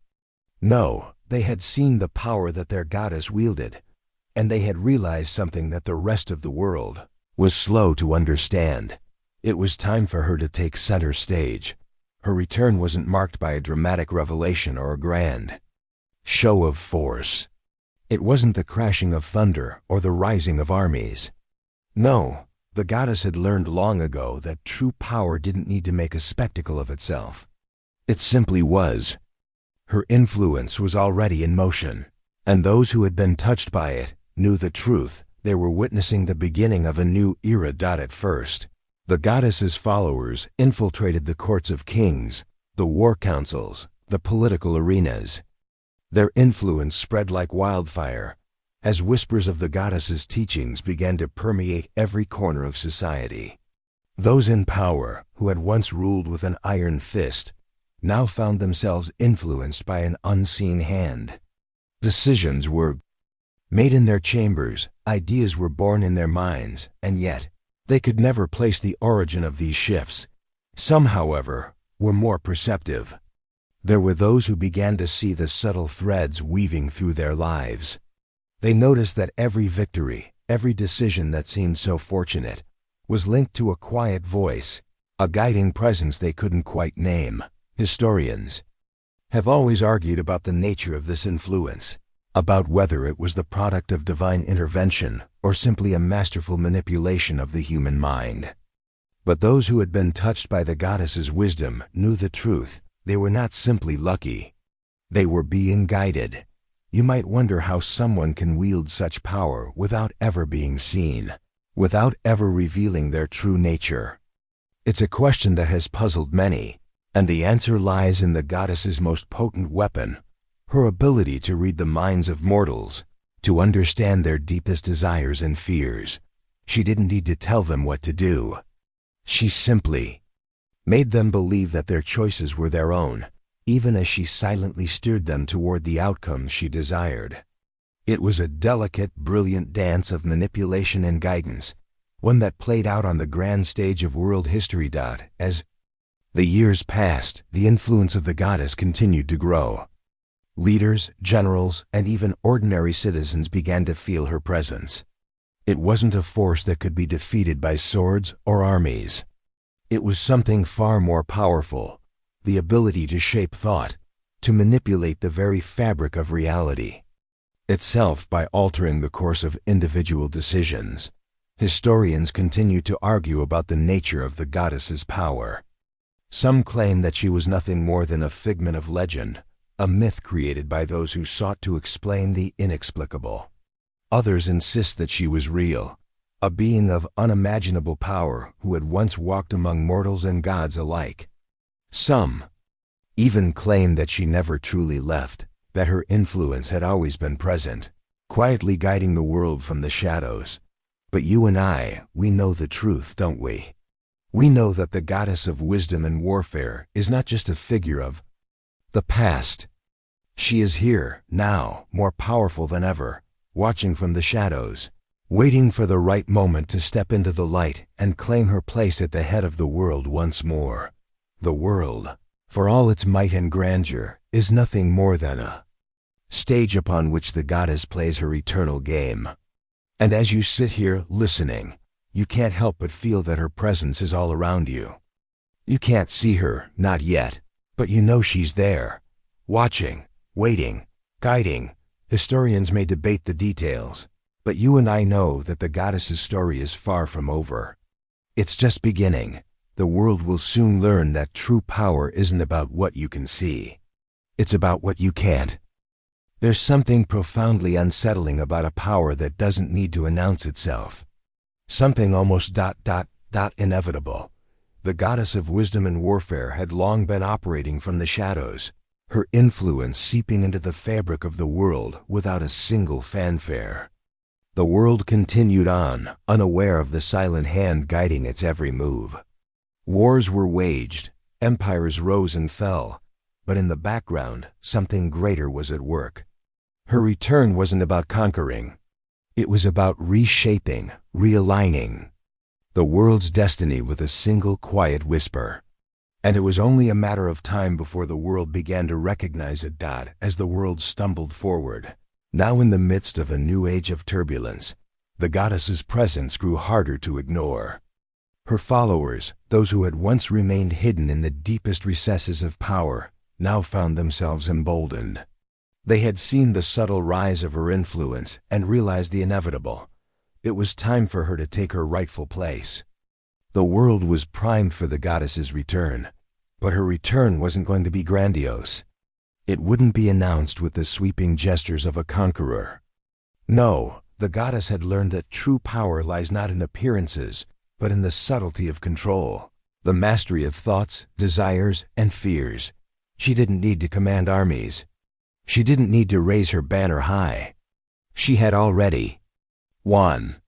No, they had seen the power that their goddess wielded, and they had realized something that the rest of the world was slow to understand. It was time for her to take center stage. Her return wasn't marked by a dramatic revelation or a grand show of force. It wasn't the crashing of thunder or the rising of armies. No, the goddess had learned long ago that true power didn't need to make a spectacle of itself. It simply was. Her influence was already in motion, and those who had been touched by it knew the truth. They were witnessing the beginning of a new era. At first, the goddess's followers infiltrated the courts of kings, the war councils, the political arenas. Their influence spread like wildfire, as whispers of the goddess's teachings began to permeate every corner of society. Those in power, who had once ruled with an iron fist, now found themselves influenced by an unseen hand. Decisions were made in their chambers, ideas were born in their minds, and yet they could never place the origin of these shifts. Some, however, were more perceptive. There were those who began to see the subtle threads weaving through their lives. They noticed that every victory, every decision that seemed so fortunate, was linked to a quiet voice, a guiding presence they couldn't quite name. Historians have always argued about the nature of this influence, about whether it was the product of divine intervention or simply a masterful manipulation of the human mind. But those who had been touched by the goddess's wisdom knew the truth. They were not simply lucky. They were being guided. You might wonder how someone can wield such power without ever being seen, without ever revealing their true nature. It's a question that has puzzled many, and the answer lies in the goddess's most potent weapon, her ability to read the minds of mortals, to understand their deepest desires and fears. She didn't need to tell them what to do. She simply made them believe that their choices were their own, even as she silently steered them toward the outcomes she desired. It was a delicate, brilliant dance of manipulation and guidance, one that played out on the grand stage of world history. As the years passed, the influence of the goddess continued to grow. Leaders, generals, and even ordinary citizens began to feel her presence. It wasn't a force that could be defeated by swords or armies. It was something far more powerful, the ability to shape thought, to manipulate the very fabric of reality itself by altering the course of individual decisions. Historians continue to argue about the nature of the goddess's power. Some claim that she was nothing more than a figment of legend, a myth created by those who sought to explain the inexplicable. Others insist that she was real, a being of unimaginable power who had once walked among mortals and gods alike. Some even claim that she never truly left, that her influence had always been present, quietly guiding the world from the shadows. But you and I, we know the truth, don't we? We know that the goddess of wisdom and warfare is not just a figure of the past. She is here, now, more powerful than ever, watching from the shadows, waiting for the right moment to step into the light and claim her place at the head of the world once more. The world, for all its might and grandeur, is nothing more than a stage upon which the goddess plays her eternal game. And as you sit here listening, you can't help but feel that her presence is all around you. You can't see her, not yet, but you know she's there, watching, waiting, guiding. Historians may debate the details, but you and I know that the goddess's story is far from over. It's just beginning. The world will soon learn that true power isn't about what you can see. It's about what you can't. There's something profoundly unsettling about a power that doesn't need to announce itself. Something almost inevitable. The goddess of wisdom and warfare had long been operating from the shadows, her influence seeping into the fabric of the world without a single fanfare. The world continued on, unaware of the silent hand guiding its every move. Wars were waged, empires rose and fell, but in the background, something greater was at work. Her return wasn't about conquering. It was about reshaping, realigning the world's destiny with a single quiet whisper. And it was only a matter of time before the world began to recognize it. As the world stumbled forward, now in the midst of a new age of turbulence, the goddess's presence grew harder to ignore. Her followers, those who had once remained hidden in the deepest recesses of power, now found themselves emboldened. They had seen the subtle rise of her influence and realized the inevitable. It was time for her to take her rightful place. The world was primed for the goddess's return, but her return wasn't going to be grandiose. It wouldn't be announced with the sweeping gestures of a conqueror. No, the goddess had learned that true power lies not in appearances, but in the subtlety of control, the mastery of thoughts, desires, and fears. She didn't need to command armies. She didn't need to raise her banner high. She had already won.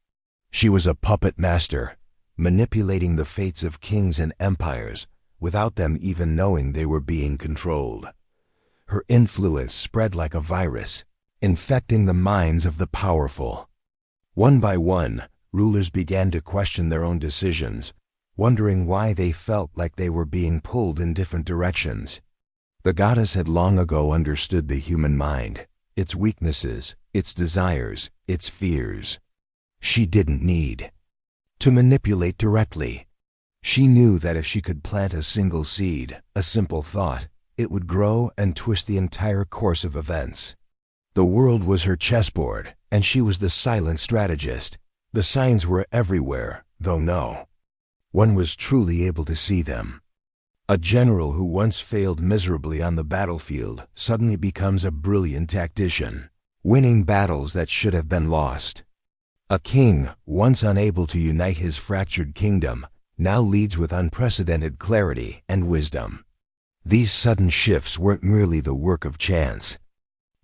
She was a puppet master, manipulating the fates of kings and empires without them even knowing they were being controlled. Her influence spread like a virus, infecting the minds of the powerful. One by one, rulers began to question their own decisions, wondering why they felt like they were being pulled in different directions. The goddess had long ago understood the human mind, its weaknesses, its desires, its fears. She didn't need to manipulate directly. She knew that if she could plant a single seed, a simple thought, it would grow and twist the entire course of events. The world was her chessboard, and she was the silent strategist. The signs were everywhere, though no one was truly able to see them. A general who once failed miserably on the battlefield suddenly becomes a brilliant tactician, winning battles that should have been lost. A king, once unable to unite his fractured kingdom, now leads with unprecedented clarity and wisdom. These sudden shifts weren't merely the work of chance.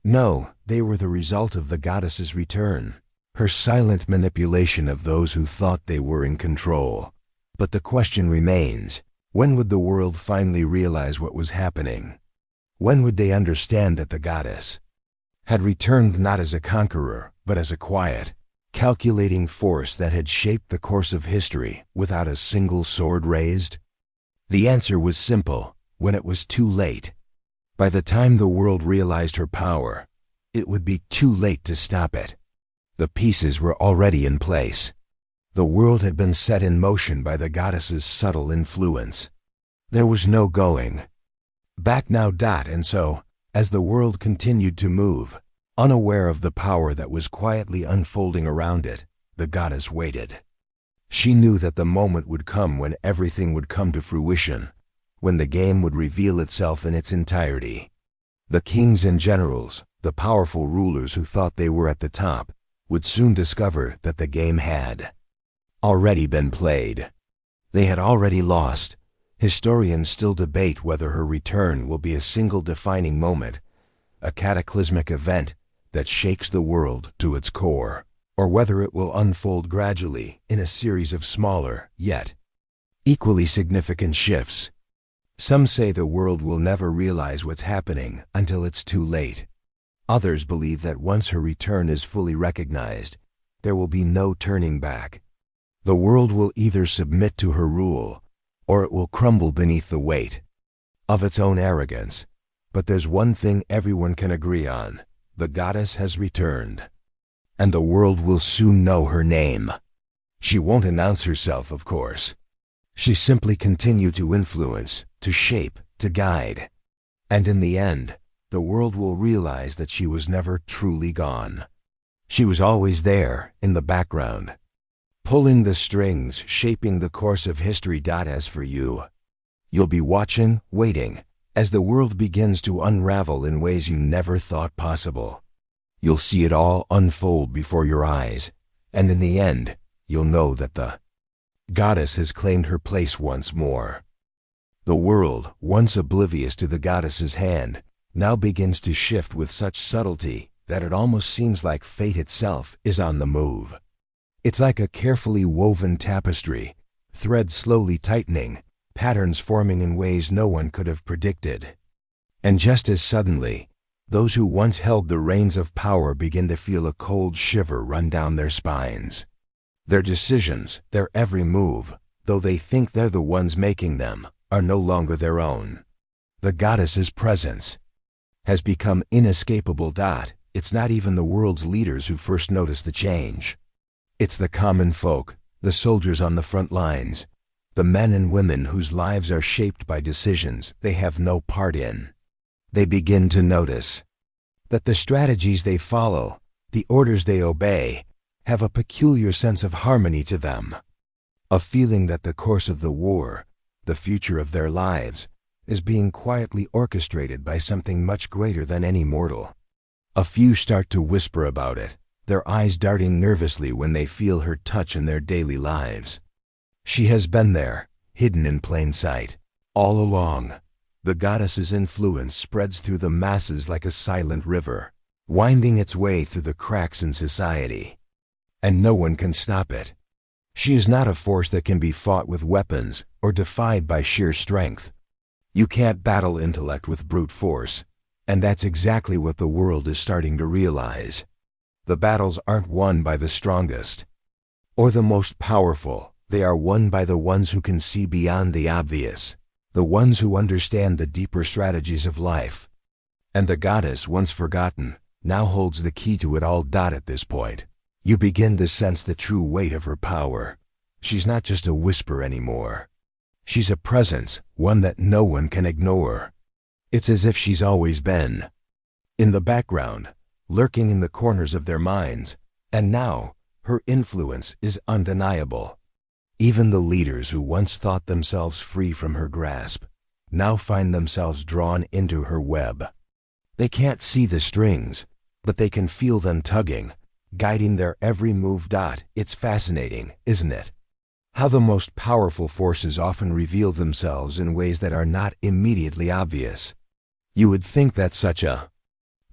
No, they were the result of the goddess's return, her silent manipulation of those who thought they were in control. But the question remains, when would the world finally realize what was happening? When would they understand that the goddess had returned not as a conqueror, but as a quiet, calculating force that had shaped the course of history without a single sword raised? The answer was simple: when it was too late. By the time the world realized her power, it would be too late to stop it. The pieces were already in place. The world had been set in motion by the goddess's subtle influence. There was no going back now. And so, as the world continued to move, unaware of the power that was quietly unfolding around it, the goddess waited. She knew that the moment would come when everything would come to fruition, when the game would reveal itself in its entirety. The kings and generals, the powerful rulers who thought they were at the top, would soon discover that the game had already been played. They had already lost. Historians still debate whether her return will be a single defining moment, a cataclysmic event that shakes the world to its core, or whether it will unfold gradually in a series of smaller, yet equally significant shifts. Some say the world will never realize what's happening until it's too late. Others believe that once her return is fully recognized, there will be no turning back. The world will either submit to her rule, or it will crumble beneath the weight of its own arrogance. But there's one thing everyone can agree on: the goddess has returned, and the world will soon know her name. She won't announce herself, of course. She simply continue to influence, to shape, to guide. And in the end, the world will realize that she was never truly gone. She was always there, in the background, pulling the strings, shaping the course of history. As for you, you'll be watching, waiting, as the world begins to unravel in ways you never thought possible. You'll see it all unfold before your eyes, and in the end, you'll know that the goddess has claimed her place once more. The world, once oblivious to the goddess's hand, now begins to shift with such subtlety that it almost seems like fate itself is on the move. It's like a carefully woven tapestry, threads slowly tightening, patterns forming in ways no one could have predicted. And just as suddenly, Those who once held the reins of power begin to feel a cold shiver run down their spines. Their decisions, their every move, though they think they're the ones making them, are no longer their own. The goddess's presence has become inescapable. It's not even the world's leaders who first notice the change. It's the common folk, the soldiers on the front lines, the men and women whose lives are shaped by decisions they have no part in. They begin to notice that the strategies they follow, the orders they obey, have a peculiar sense of harmony to them. A feeling that the course of the war, the future of their lives, is being quietly orchestrated by something much greater than any mortal. A few start to whisper about it, their eyes darting nervously when they feel her touch in their daily lives. She has been there, hidden in plain sight, all along. The goddess's influence spreads through the masses like a silent river, winding its way through the cracks in society. And no one can stop it. She is not a force that can be fought with weapons or defied by sheer strength. You can't battle intellect with brute force, and that's exactly what the world is starting to realize. The battles aren't won by the strongest or the most powerful. They are won by the ones who can see beyond the obvious, the ones who understand the deeper strategies of life. And the goddess, once forgotten, now holds the key to it all. At this point, you begin to sense the true weight of her power. She's not just a whisper anymore. She's a presence, one that no one can ignore. It's as if she's always been in the background, lurking in the corners of their minds, and now her influence is undeniable. Even the leaders who once thought themselves free from her grasp now find themselves drawn into her web. They can't see the strings, but they can feel them tugging, guiding their every move. It's fascinating, isn't it? How the most powerful forces often reveal themselves in ways that are not immediately obvious. You would think that such a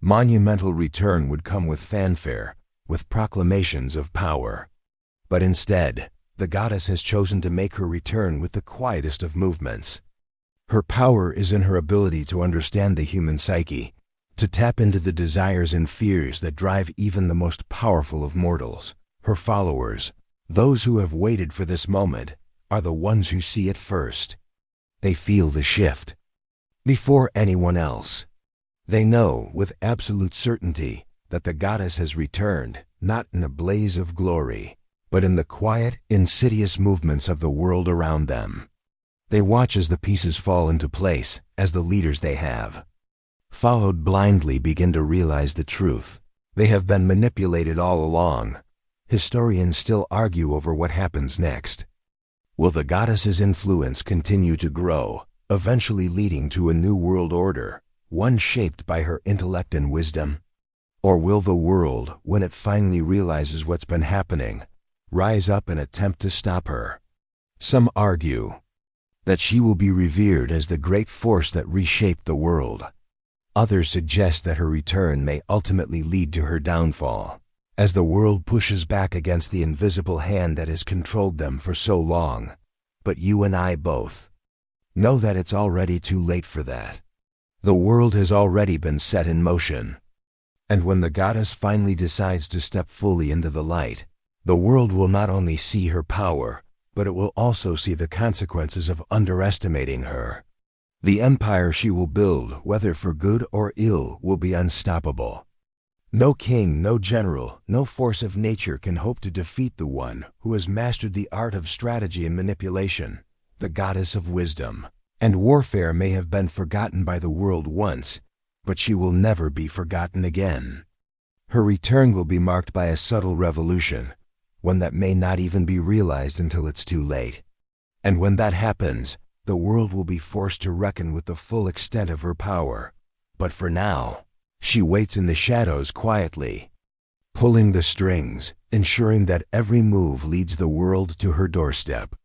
monumental return would come with fanfare, with proclamations of power. But instead, the goddess has chosen to make her return with the quietest of movements. Her power is in her ability to understand the human psyche, to tap into the desires and fears that drive even the most powerful of mortals. Her followers, those who have waited for this moment, are the ones who see it first. They feel the shift before anyone else. They know with absolute certainty that the goddess has returned, not in a blaze of glory, but in the quiet, insidious movements of the world around them. They watch as the pieces fall into place, as the leaders they have followed blindly begin to realize the truth. They have been manipulated all along. Historians still argue over what happens next. Will the goddess's influence continue to grow, eventually leading to a new world order, one shaped by her intellect and wisdom? Or will the world, when it finally realizes what's been happening, rise up and attempt to stop her? Some argue that she will be revered as the great force that reshaped the world. Others suggest that her return may ultimately lead to her downfall, as the world pushes back against the invisible hand that has controlled them for so long. But you and I both know that it's already too late for that. The world has already been set in motion. And when the goddess finally decides to step fully into the light, the world will not only see her power, but it will also see the consequences of underestimating her. The empire she will build, whether for good or ill, will be unstoppable. No king, no general, no force of nature can hope to defeat the one who has mastered the art of strategy and manipulation, the goddess of wisdom. And warfare may have been forgotten by the world once, but she will never be forgotten again. Her return will be marked by a subtle revolution, one that may not even be realized until it's too late. And when that happens, the world will be forced to reckon with the full extent of her power. But for now, she waits in the shadows quietly, pulling the strings, ensuring that every move leads the world to her doorstep.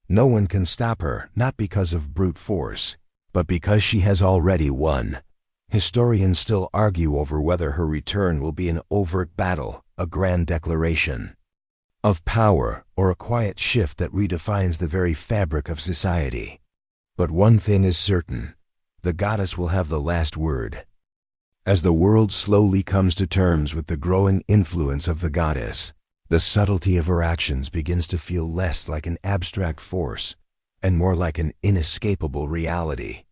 No one can stop her, not because of brute force, but because she has already won. Historians still argue over whether her return will be an overt battle, a grand declaration of power, or a quiet shift that redefines the very fabric of society. But one thing is certain: the goddess will have the last word. As the world slowly comes to terms with the growing influence of the goddess, the subtlety of her actions begins to feel less like an abstract force and more like an inescapable reality.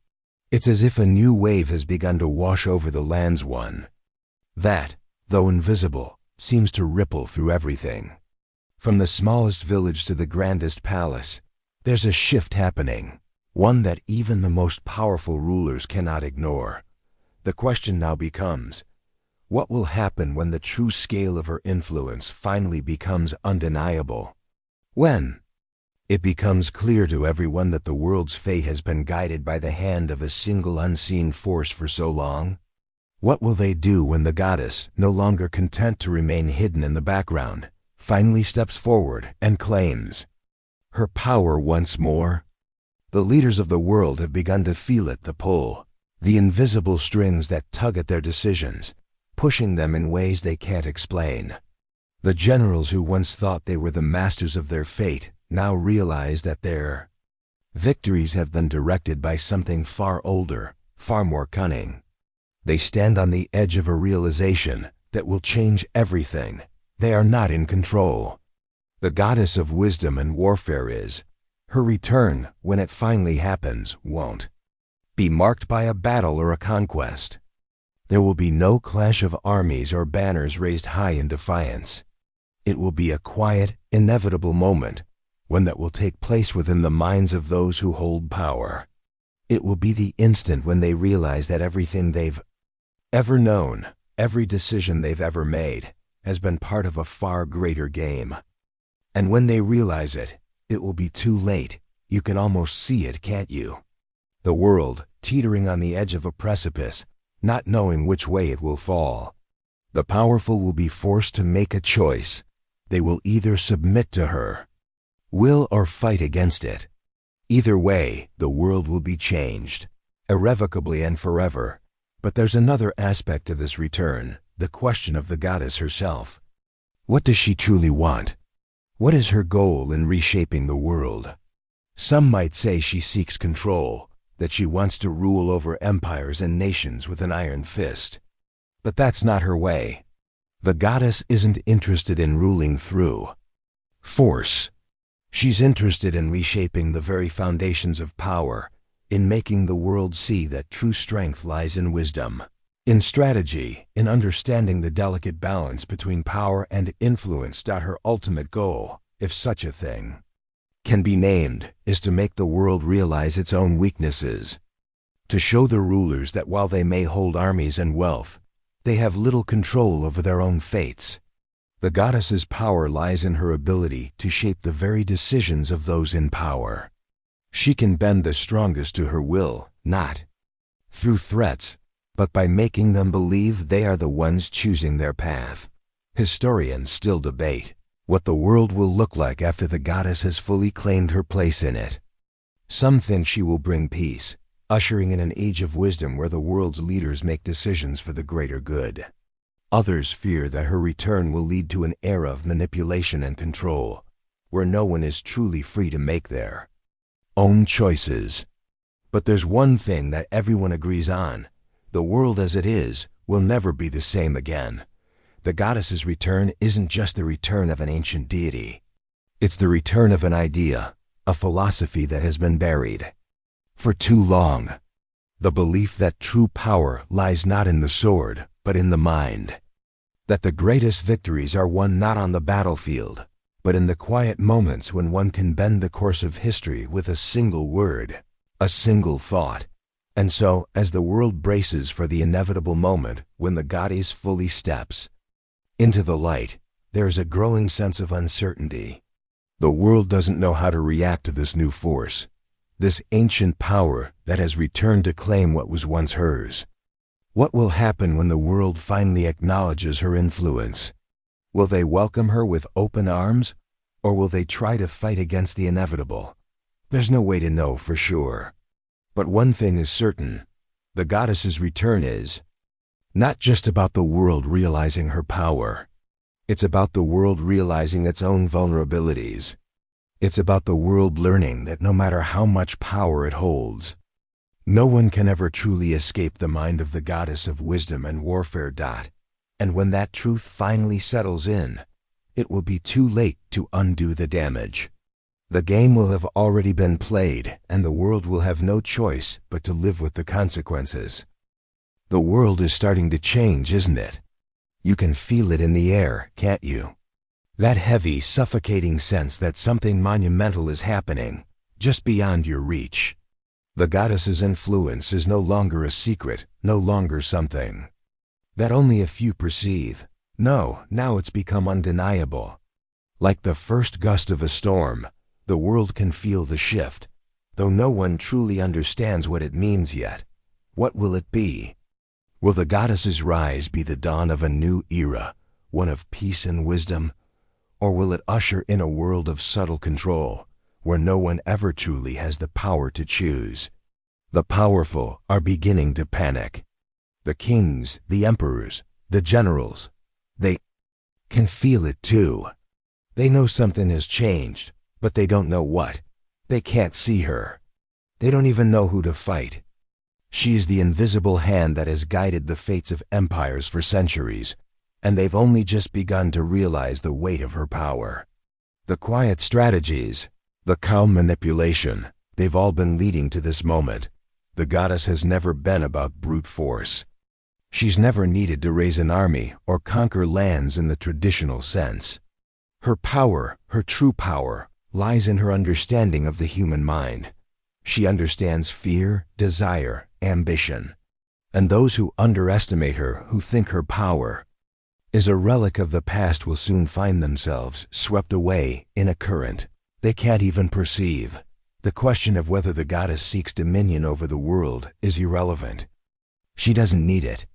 It's as if a new wave has begun to wash over the lands one that, though invisible, seems to ripple through everything. From the smallest village to the grandest palace, there's a shift happening, one that even the most powerful rulers cannot ignore. The question now becomes, what will happen when the true scale of her influence finally becomes undeniable? When it becomes clear to everyone that the world's fate has been guided by the hand of a single unseen force for so long? What will they do when the goddess, no longer content to remain hidden in the background, finally steps forward and claims her power once more? The leaders of the world have begun to feel it, the pull, the invisible strings that tug at their decisions, pushing them in ways they can't explain. The generals who once thought they were the masters of their fate now realize that their victories have been directed by something far older, far more cunning. They stand on the edge of a realization that will change everything. They are not in control. The goddess of wisdom and warfare is. Her return, when it finally happens, won't be marked by a battle or a conquest. There will be no clash of armies or banners raised high in defiance. It will be a quiet, inevitable moment, one that will take place within the minds of those who hold power. It will be the instant when they realize that everything they've ever known, every decision they've ever made, has been part of a far greater game. And when they realize it, it will be too late. You can almost see it, can't you? The world, teetering on the edge of a precipice, not knowing which way it will fall. The powerful will be forced to make a choice. They will either submit to her will or fight against it. Either way, the world will be changed, irrevocably and forever. But there's another aspect to this return, the question of the goddess herself. What does she truly want? What is her goal in reshaping the world? Some might say she seeks control, that she wants to rule over empires and nations with an iron fist. But that's not her way. The goddess isn't interested in ruling through force. She's interested in reshaping the very foundations of power, in making the world see that true strength lies in wisdom, in strategy, in understanding the delicate balance between power and influence. Her ultimate goal, if such a thing can be named, is to make the world realize its own weaknesses, to show the rulers that while they may hold armies and wealth, they have little control over their own fates. The goddess's power lies in her ability to shape the very decisions of those in power. She can bend the strongest to her will, not through threats, but by making them believe they are the ones choosing their path. Historians still debate what the world will look like after the goddess has fully claimed her place in it. Some think she will bring peace, ushering in an age of wisdom where the world's leaders make decisions for the greater good. Others fear that her return will lead to an era of manipulation and control, where no one is truly free to make their own choices. But there's one thing that everyone agrees on: the world as it is will never be the same again. The goddess's return isn't just the return of an ancient deity. It's the return of an idea, a philosophy that has been buried for too long. The belief that true power lies not in the sword, but in the mind. That the greatest victories are won not on the battlefield, but in the quiet moments when one can bend the course of history with a single word, a single thought. And so, as the world braces for the inevitable moment when the goddess fully steps into the light, there is a growing sense of uncertainty. The world doesn't know how to react to this new force, this ancient power that has returned to claim what was once hers. What will happen when the world finally acknowledges her influence? Will they welcome her with open arms, or will they try to fight against the inevitable? There's no way to know for sure. But one thing is certain: the goddess's return is not just about the world realizing her power. It's about the world realizing its own vulnerabilities. It's about the world learning that no matter how much power it holds, No one can ever truly escape the mind of the goddess of wisdom and warfare. And when that truth finally settles in, it will be too late to undo the damage. The game will have already been played, and the world will have no choice but to live with the consequences. The world is starting to change, isn't it? You can feel it in the air, can't you? That heavy, suffocating sense that something monumental is happening, just beyond your reach. The goddess's influence is no longer a secret, no longer something that only a few perceive. No, now it's become undeniable. Like the first gust of a storm, the world can feel the shift, though no one truly understands what it means yet. What will it be? Will the goddess's rise be the dawn of a new era, one of peace and wisdom? Or will it usher in a world of subtle control, where no one ever truly has the power to choose? The powerful are beginning to panic. The kings, the emperors, the generals, they can feel it too. They know something has changed, but they don't know what. They can't see her. They don't even know who to fight. She is the invisible hand that has guided the fates of empires for centuries, and they've only just begun to realize the weight of her power. The quiet strategies, the calm manipulation, they've all been leading to this moment. The goddess has never been about brute force. She's never needed to raise an army or conquer lands in the traditional sense. Her power, her true power, lies in her understanding of the human mind. She understands fear, desire, ambition. And those who underestimate her, who think her power is a relic of the past, will soon find themselves swept away in a current they can't even perceive. The question of whether the goddess seeks dominion over the world is irrelevant. She doesn't need it.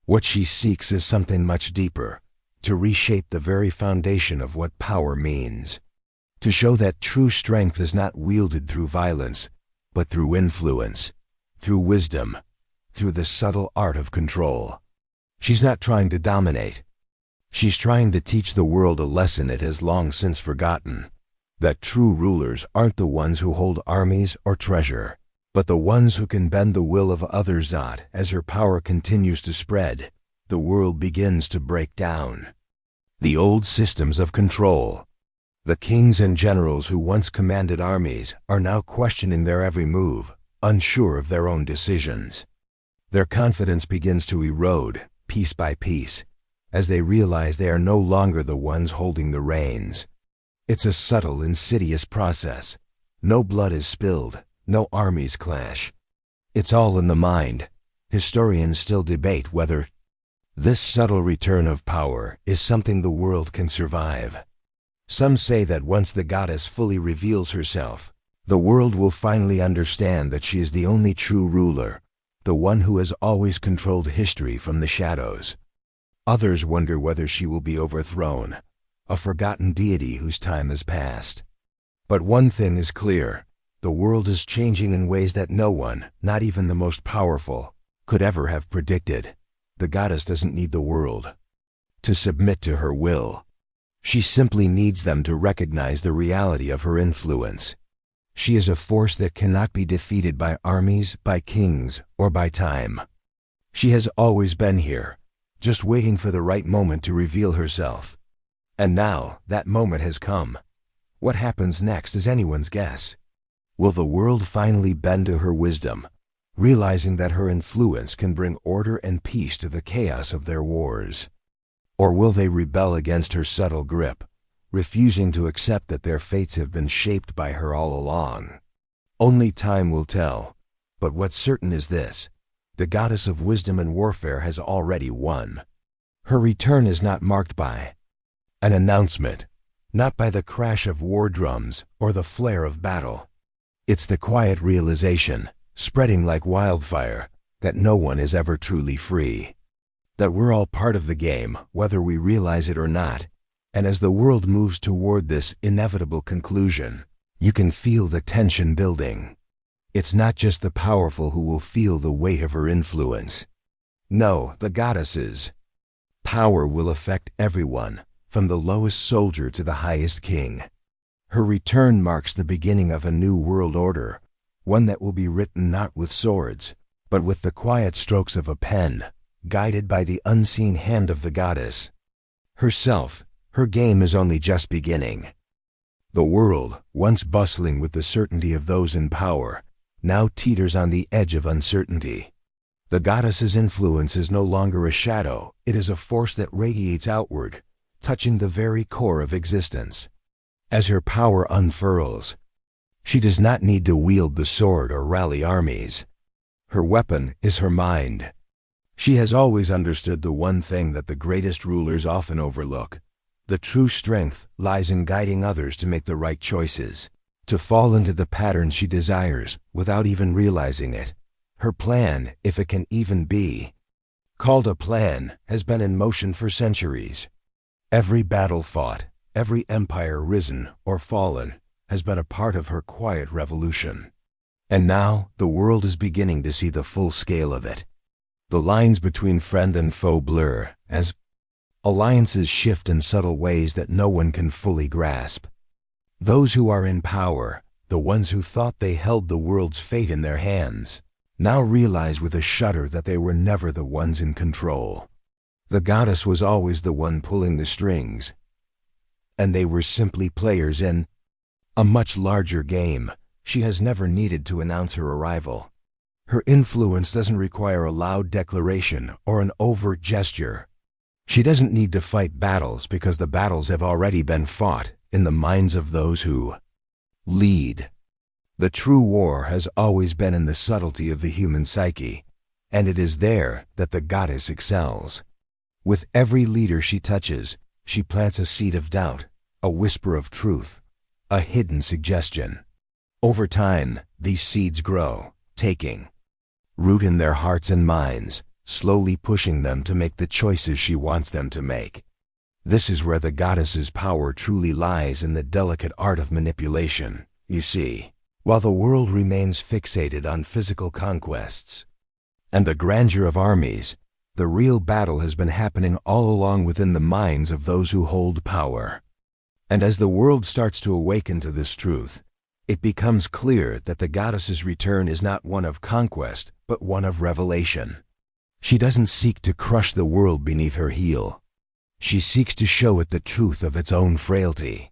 What she seeks is something much deeper, to reshape the very foundation of what power means. To show that true strength is not wielded through violence, but through influence, through wisdom, through the subtle art of control. She's not trying to dominate. She's trying to teach the world a lesson it has long since forgotten. That true rulers aren't the ones who hold armies or treasure, but the ones who can bend the will of others. As her power continues to spread, the world begins to break down. The old systems of control. The kings and generals who once commanded armies are now questioning their every move, unsure of their own decisions. Their confidence begins to erode, piece by piece, as they realize they are no longer the ones holding the reins. It's a subtle, insidious process. No blood is spilled, no armies clash. It's all in the mind. Historians still debate whether this subtle return of power is something the world can survive. Some say that once the goddess fully reveals herself, the world will finally understand that she is the only true ruler, the one who has always controlled history from the shadows. Others wonder whether she will be overthrown, a forgotten deity whose time has passed. But one thing is clear. The world is changing in ways that no one, not even the most powerful, could ever have predicted. The goddess doesn't need the world to submit to her will. She simply needs them to recognize the reality of her influence. She is a force that cannot be defeated by armies, by kings, or by time. She has always been here, just waiting for the right moment to reveal herself. And now, that moment has come. What happens next is anyone's guess. Will the world finally bend to her wisdom, realizing that her influence can bring order and peace to the chaos of their wars? Or will they rebel against her subtle grip, refusing to accept that their fates have been shaped by her all along? Only time will tell, but what's certain is this: the goddess of wisdom and warfare has already won. Her return is not marked by an announcement, not by the crash of war drums or the flare of battle. It's the quiet realization, spreading like wildfire, that no one is ever truly free. That we're all part of the game, whether we realize it or not. And as the world moves toward this inevitable conclusion, you can feel the tension building. It's not just the powerful who will feel the weight of her influence. No, the goddess's power will affect everyone, from the lowest soldier to the highest king. Her return marks the beginning of a new world order, one that will be written not with swords, but with the quiet strokes of a pen, guided by the unseen hand of the goddess. Herself, her game is only just beginning. The world, once bustling with the certainty of those in power, now teeters on the edge of uncertainty. The goddess's influence is no longer a shadow, it is a force that radiates outward, touching the very core of existence. As her power unfurls, she does not need to wield the sword or rally armies. Her weapon is her mind. She has always understood the one thing that the greatest rulers often overlook. The true strength lies in guiding others to make the right choices, to fall into the pattern she desires without even realizing it. Her plan, if it can even be called a plan, has been in motion for centuries. Every battle fought, every empire risen or fallen, has been a part of her quiet revolution. And now the world is beginning to see the full scale of it. The lines between friend and foe blur as alliances shift in subtle ways that no one can fully grasp. Those who are in power, the ones who thought they held the world's fate in their hands, now realize with a shudder that they were never the ones in control. The goddess was always the one pulling the strings, and they were simply players in a much larger game. She has never needed to announce her arrival. Her influence doesn't require a loud declaration or an overt gesture. She doesn't need to fight battles because the battles have already been fought in the minds of those who lead. The true war has always been in the subtlety of the human psyche, and it is there that the goddess excels. With every leader she touches, she plants a seed of doubt, a whisper of truth, a hidden suggestion. Over time, these seeds grow, taking root in their hearts and minds, slowly pushing them to make the choices she wants them to make. This is where the goddess's power truly lies, in the delicate art of manipulation. You see, while the world remains fixated on physical conquests and the grandeur of armies, the real battle has been happening all along within the minds of those who hold power. And as the world starts to awaken to this truth, it becomes clear that the goddess's return is not one of conquest, but one of revelation. She doesn't seek to crush the world beneath her heel. She seeks to show it the truth of its own frailty,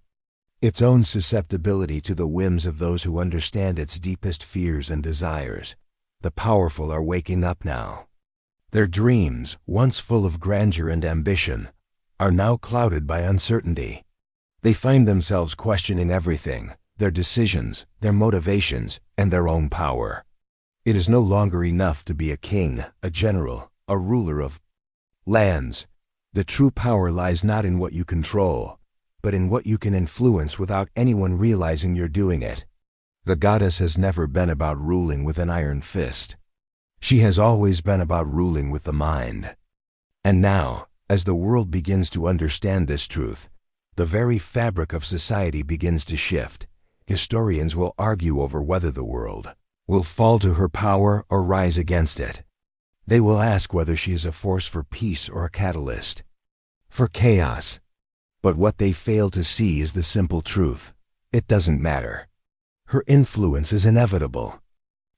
its own susceptibility to the whims of those who understand its deepest fears and desires. The powerful are waking up now. Their dreams, once full of grandeur and ambition, are now clouded by uncertainty. They find themselves questioning everything: their decisions, their motivations, and their own power. It is no longer enough to be a king, a general, a ruler of lands. The true power lies not in what you control, but in what you can influence without anyone realizing you're doing it. The goddess has never been about ruling with an iron fist. She has always been about ruling with the mind. And now, as the world begins to understand this truth, the very fabric of society begins to shift. Historians will argue over whether the world will fall to her power or rise against it. They will ask whether she is a force for peace or a catalyst for chaos. But what they fail to see is the simple truth: it doesn't matter. Her influence is inevitable.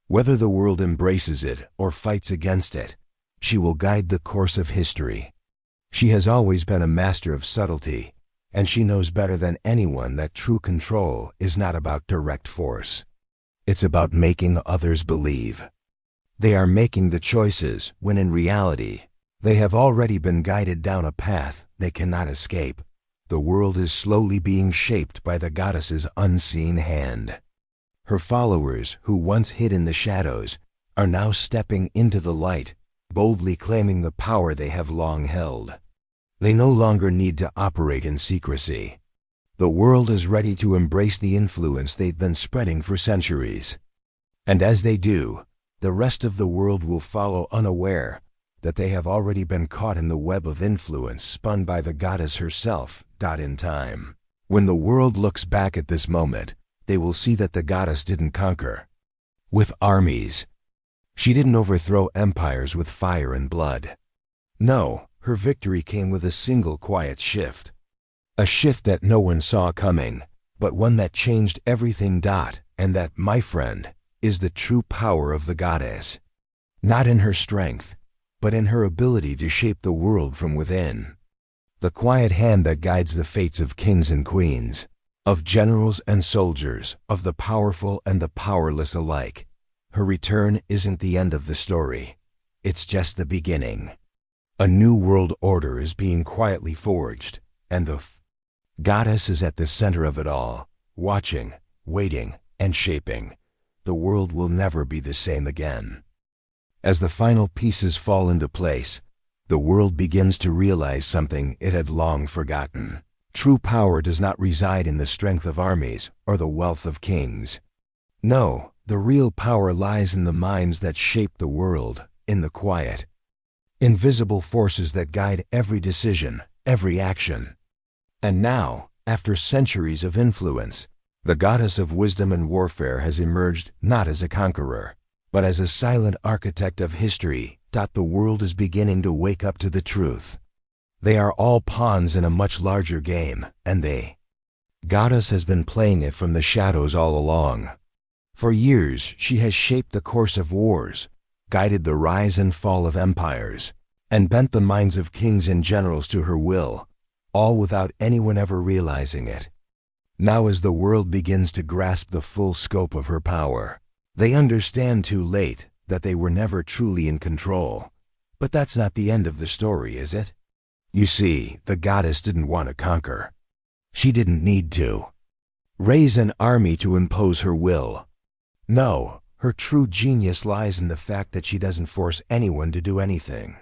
Whether the world embraces it or fights against it, she will guide the course of history. She has always been a master of subtlety, and she knows better than anyone that true control is not about direct force. It's about making others believe. They are making the choices when in reality, they have already been guided down a path they cannot escape. The world is slowly being shaped by the goddess's unseen hand. Her followers, who once hid in the shadows, are now stepping into the light, boldly claiming the power they have long held. They no longer need to operate in secrecy. The world is ready to embrace the influence they've been spreading for centuries. And as they do, the rest of the world will follow, unaware that they have already been caught in the web of influence spun by the goddess herself. In time, when the world looks back at this moment, they will see that the goddess didn't conquer with armies. She didn't overthrow empires with fire and blood. No, her victory came with a single quiet shift. A shift that no one saw coming, but one that changed everything. And that, my friend, is the true power of the goddess. Not in her strength, but in her ability to shape the world from within. The quiet hand that guides the fates of kings and queens, of generals and soldiers, of the powerful and the powerless alike. Her return isn't the end of the story. It's just the beginning. A new world order is being quietly forged, and the goddess is at the center of it all, watching, waiting, and shaping. The world will never be the same again. As the final pieces fall into place, the world begins to realize something it had long forgotten. True power does not reside in the strength of armies or the wealth of kings. No, the real power lies in the minds that shape the world, in the quiet, invisible forces that guide every decision, every action. And now, after centuries of influence, the goddess of wisdom and warfare has emerged not as a conqueror, but as a silent architect of history. The world is beginning to wake up to the truth. They are all pawns in a much larger game, and the goddess has been playing it from the shadows all along. For years, she has shaped the course of wars, guided the rise and fall of empires, and bent the minds of kings and generals to her will, all without anyone ever realizing it. Now as the world begins to grasp the full scope of her power, they understand too late that they were never truly in control. But that's not the end of the story, is it? You see, the goddess didn't want to conquer. She didn't need to raise an army to impose her will. No, her true genius lies in the fact that she doesn't force anyone to do anything.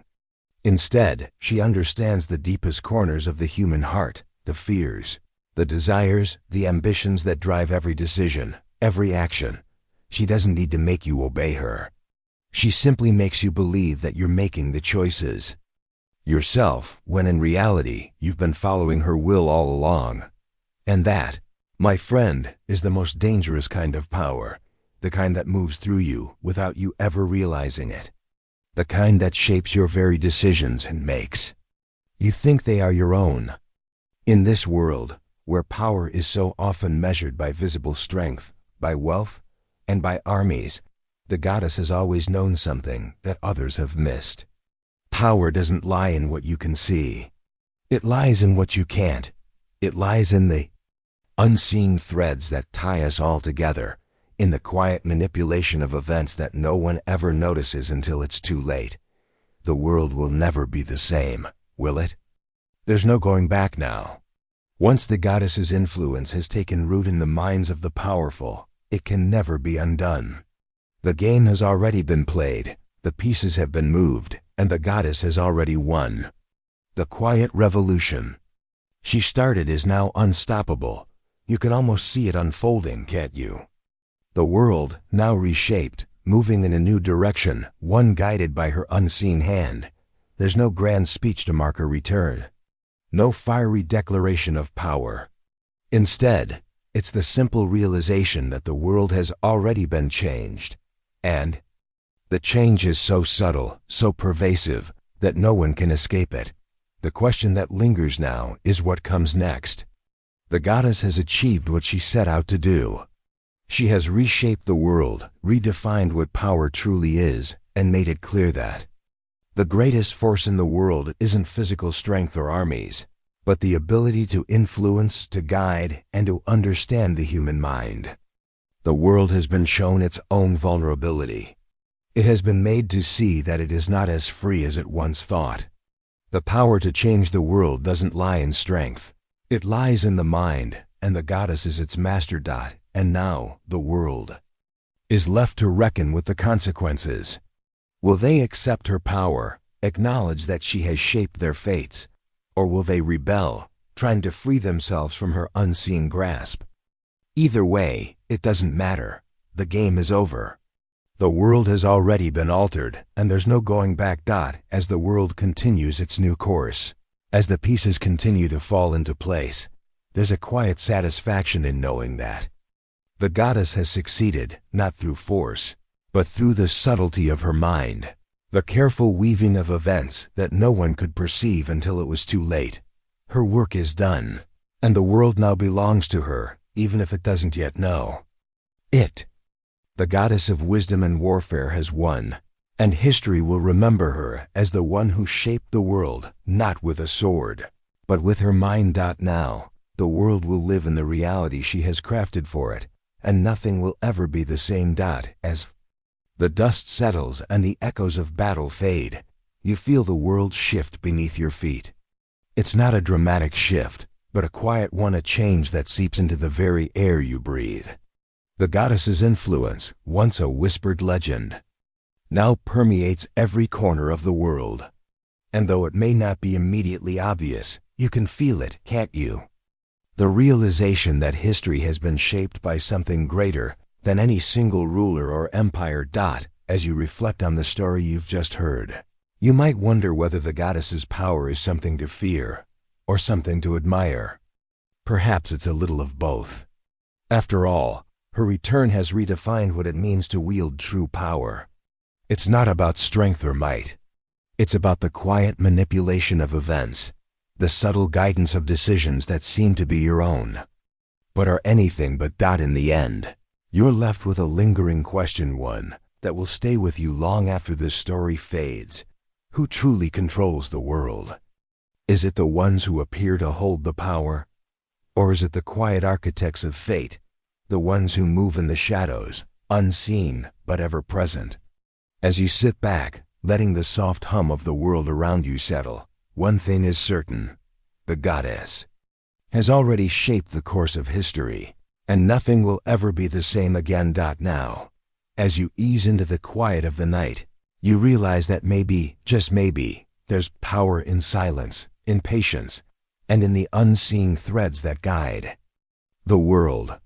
Instead, she understands the deepest corners of the human heart, the fears, the desires, the ambitions that drive every decision, every action. She doesn't need to make you obey her. She simply makes you believe that you're making the choices yourself, when in reality, you've been following her will all along. And that, my friend, is the most dangerous kind of power, the kind that moves through you without you ever realizing it, the kind that shapes your very decisions and makes you think they are your own. In this world, where power is so often measured by visible strength, by wealth, and by armies, the goddess has always known something that others have missed. Power doesn't lie in what you can see. It lies in what you can't. It lies in the unseen threads that tie us all together, in the quiet manipulation of events that no one ever notices until it's too late. The world will never be the same, will it? There's no going back now. Once the goddess's influence has taken root in the minds of the powerful, it can never be undone. The game has already been played, the pieces have been moved, and the goddess has already won. The quiet revolution she started is now unstoppable. You can almost see it unfolding, can't you? The world, now reshaped, moving in a new direction, one guided by her unseen hand. There's no grand speech to mark her return. No fiery declaration of power. Instead, it's the simple realization that the world has already been changed. And the change is so subtle, so pervasive, that no one can escape it. The question that lingers now is what comes next. The goddess has achieved what she set out to do. She has reshaped the world, redefined what power truly is, and made it clear that the greatest force in the world isn't physical strength or armies, but the ability to influence, to guide, and to understand the human mind. The world has been shown its own vulnerability. It has been made to see that it is not as free as it once thought. The power to change the world doesn't lie in strength. It lies in the mind, and the goddess is its master. And now, the world is left to reckon with the consequences. Will they accept her power, acknowledge that she has shaped their fates, or will they rebel, trying to free themselves from her unseen grasp? Either way, it doesn't matter. The game is over. The world has already been altered, and there's no going back. As the world continues its new course, as the pieces continue to fall into place, there's a quiet satisfaction in knowing that the goddess has succeeded, not through force, but through the subtlety of her mind, the careful weaving of events that no one could perceive until it was too late. Her work is done, and the world now belongs to her, even if it doesn't yet know it. The goddess of wisdom and warfare has won, and history will remember her as the one who shaped the world, not with a sword, but with her mind. Now, the world will live in the reality she has crafted for it, and nothing will ever be the same. As the dust settles and the echoes of battle fade, you feel the world shift beneath your feet. It's not a dramatic shift, but a quiet one, a change that seeps into the very air you breathe. The goddess's influence, once a whispered legend, now permeates every corner of the world. And though it may not be immediately obvious, you can feel it, can't you? The realization that history has been shaped by something greater than any single ruler or empire. As you reflect on the story you've just heard, you might wonder whether the goddess's power is something to fear or something to admire. Perhaps it's a little of both. After all, her return has redefined what it means to wield true power. It's not about strength or might. It's about the quiet manipulation of events, the subtle guidance of decisions that seem to be your own, but are anything but. In the end, you're left with a lingering question, one that will stay with you long after this story fades. Who truly controls the world? Is it the ones who appear to hold the power? Or is it the quiet architects of fate, the ones who move in the shadows, unseen but ever present? As you sit back, letting the soft hum of the world around you settle, one thing is certain: the goddess has already shaped the course of history, and nothing will ever be the same again. Now, as you ease into the quiet of the night, you realize that maybe, just maybe, there's power in silence, in patience, and in the unseen threads that guide the world.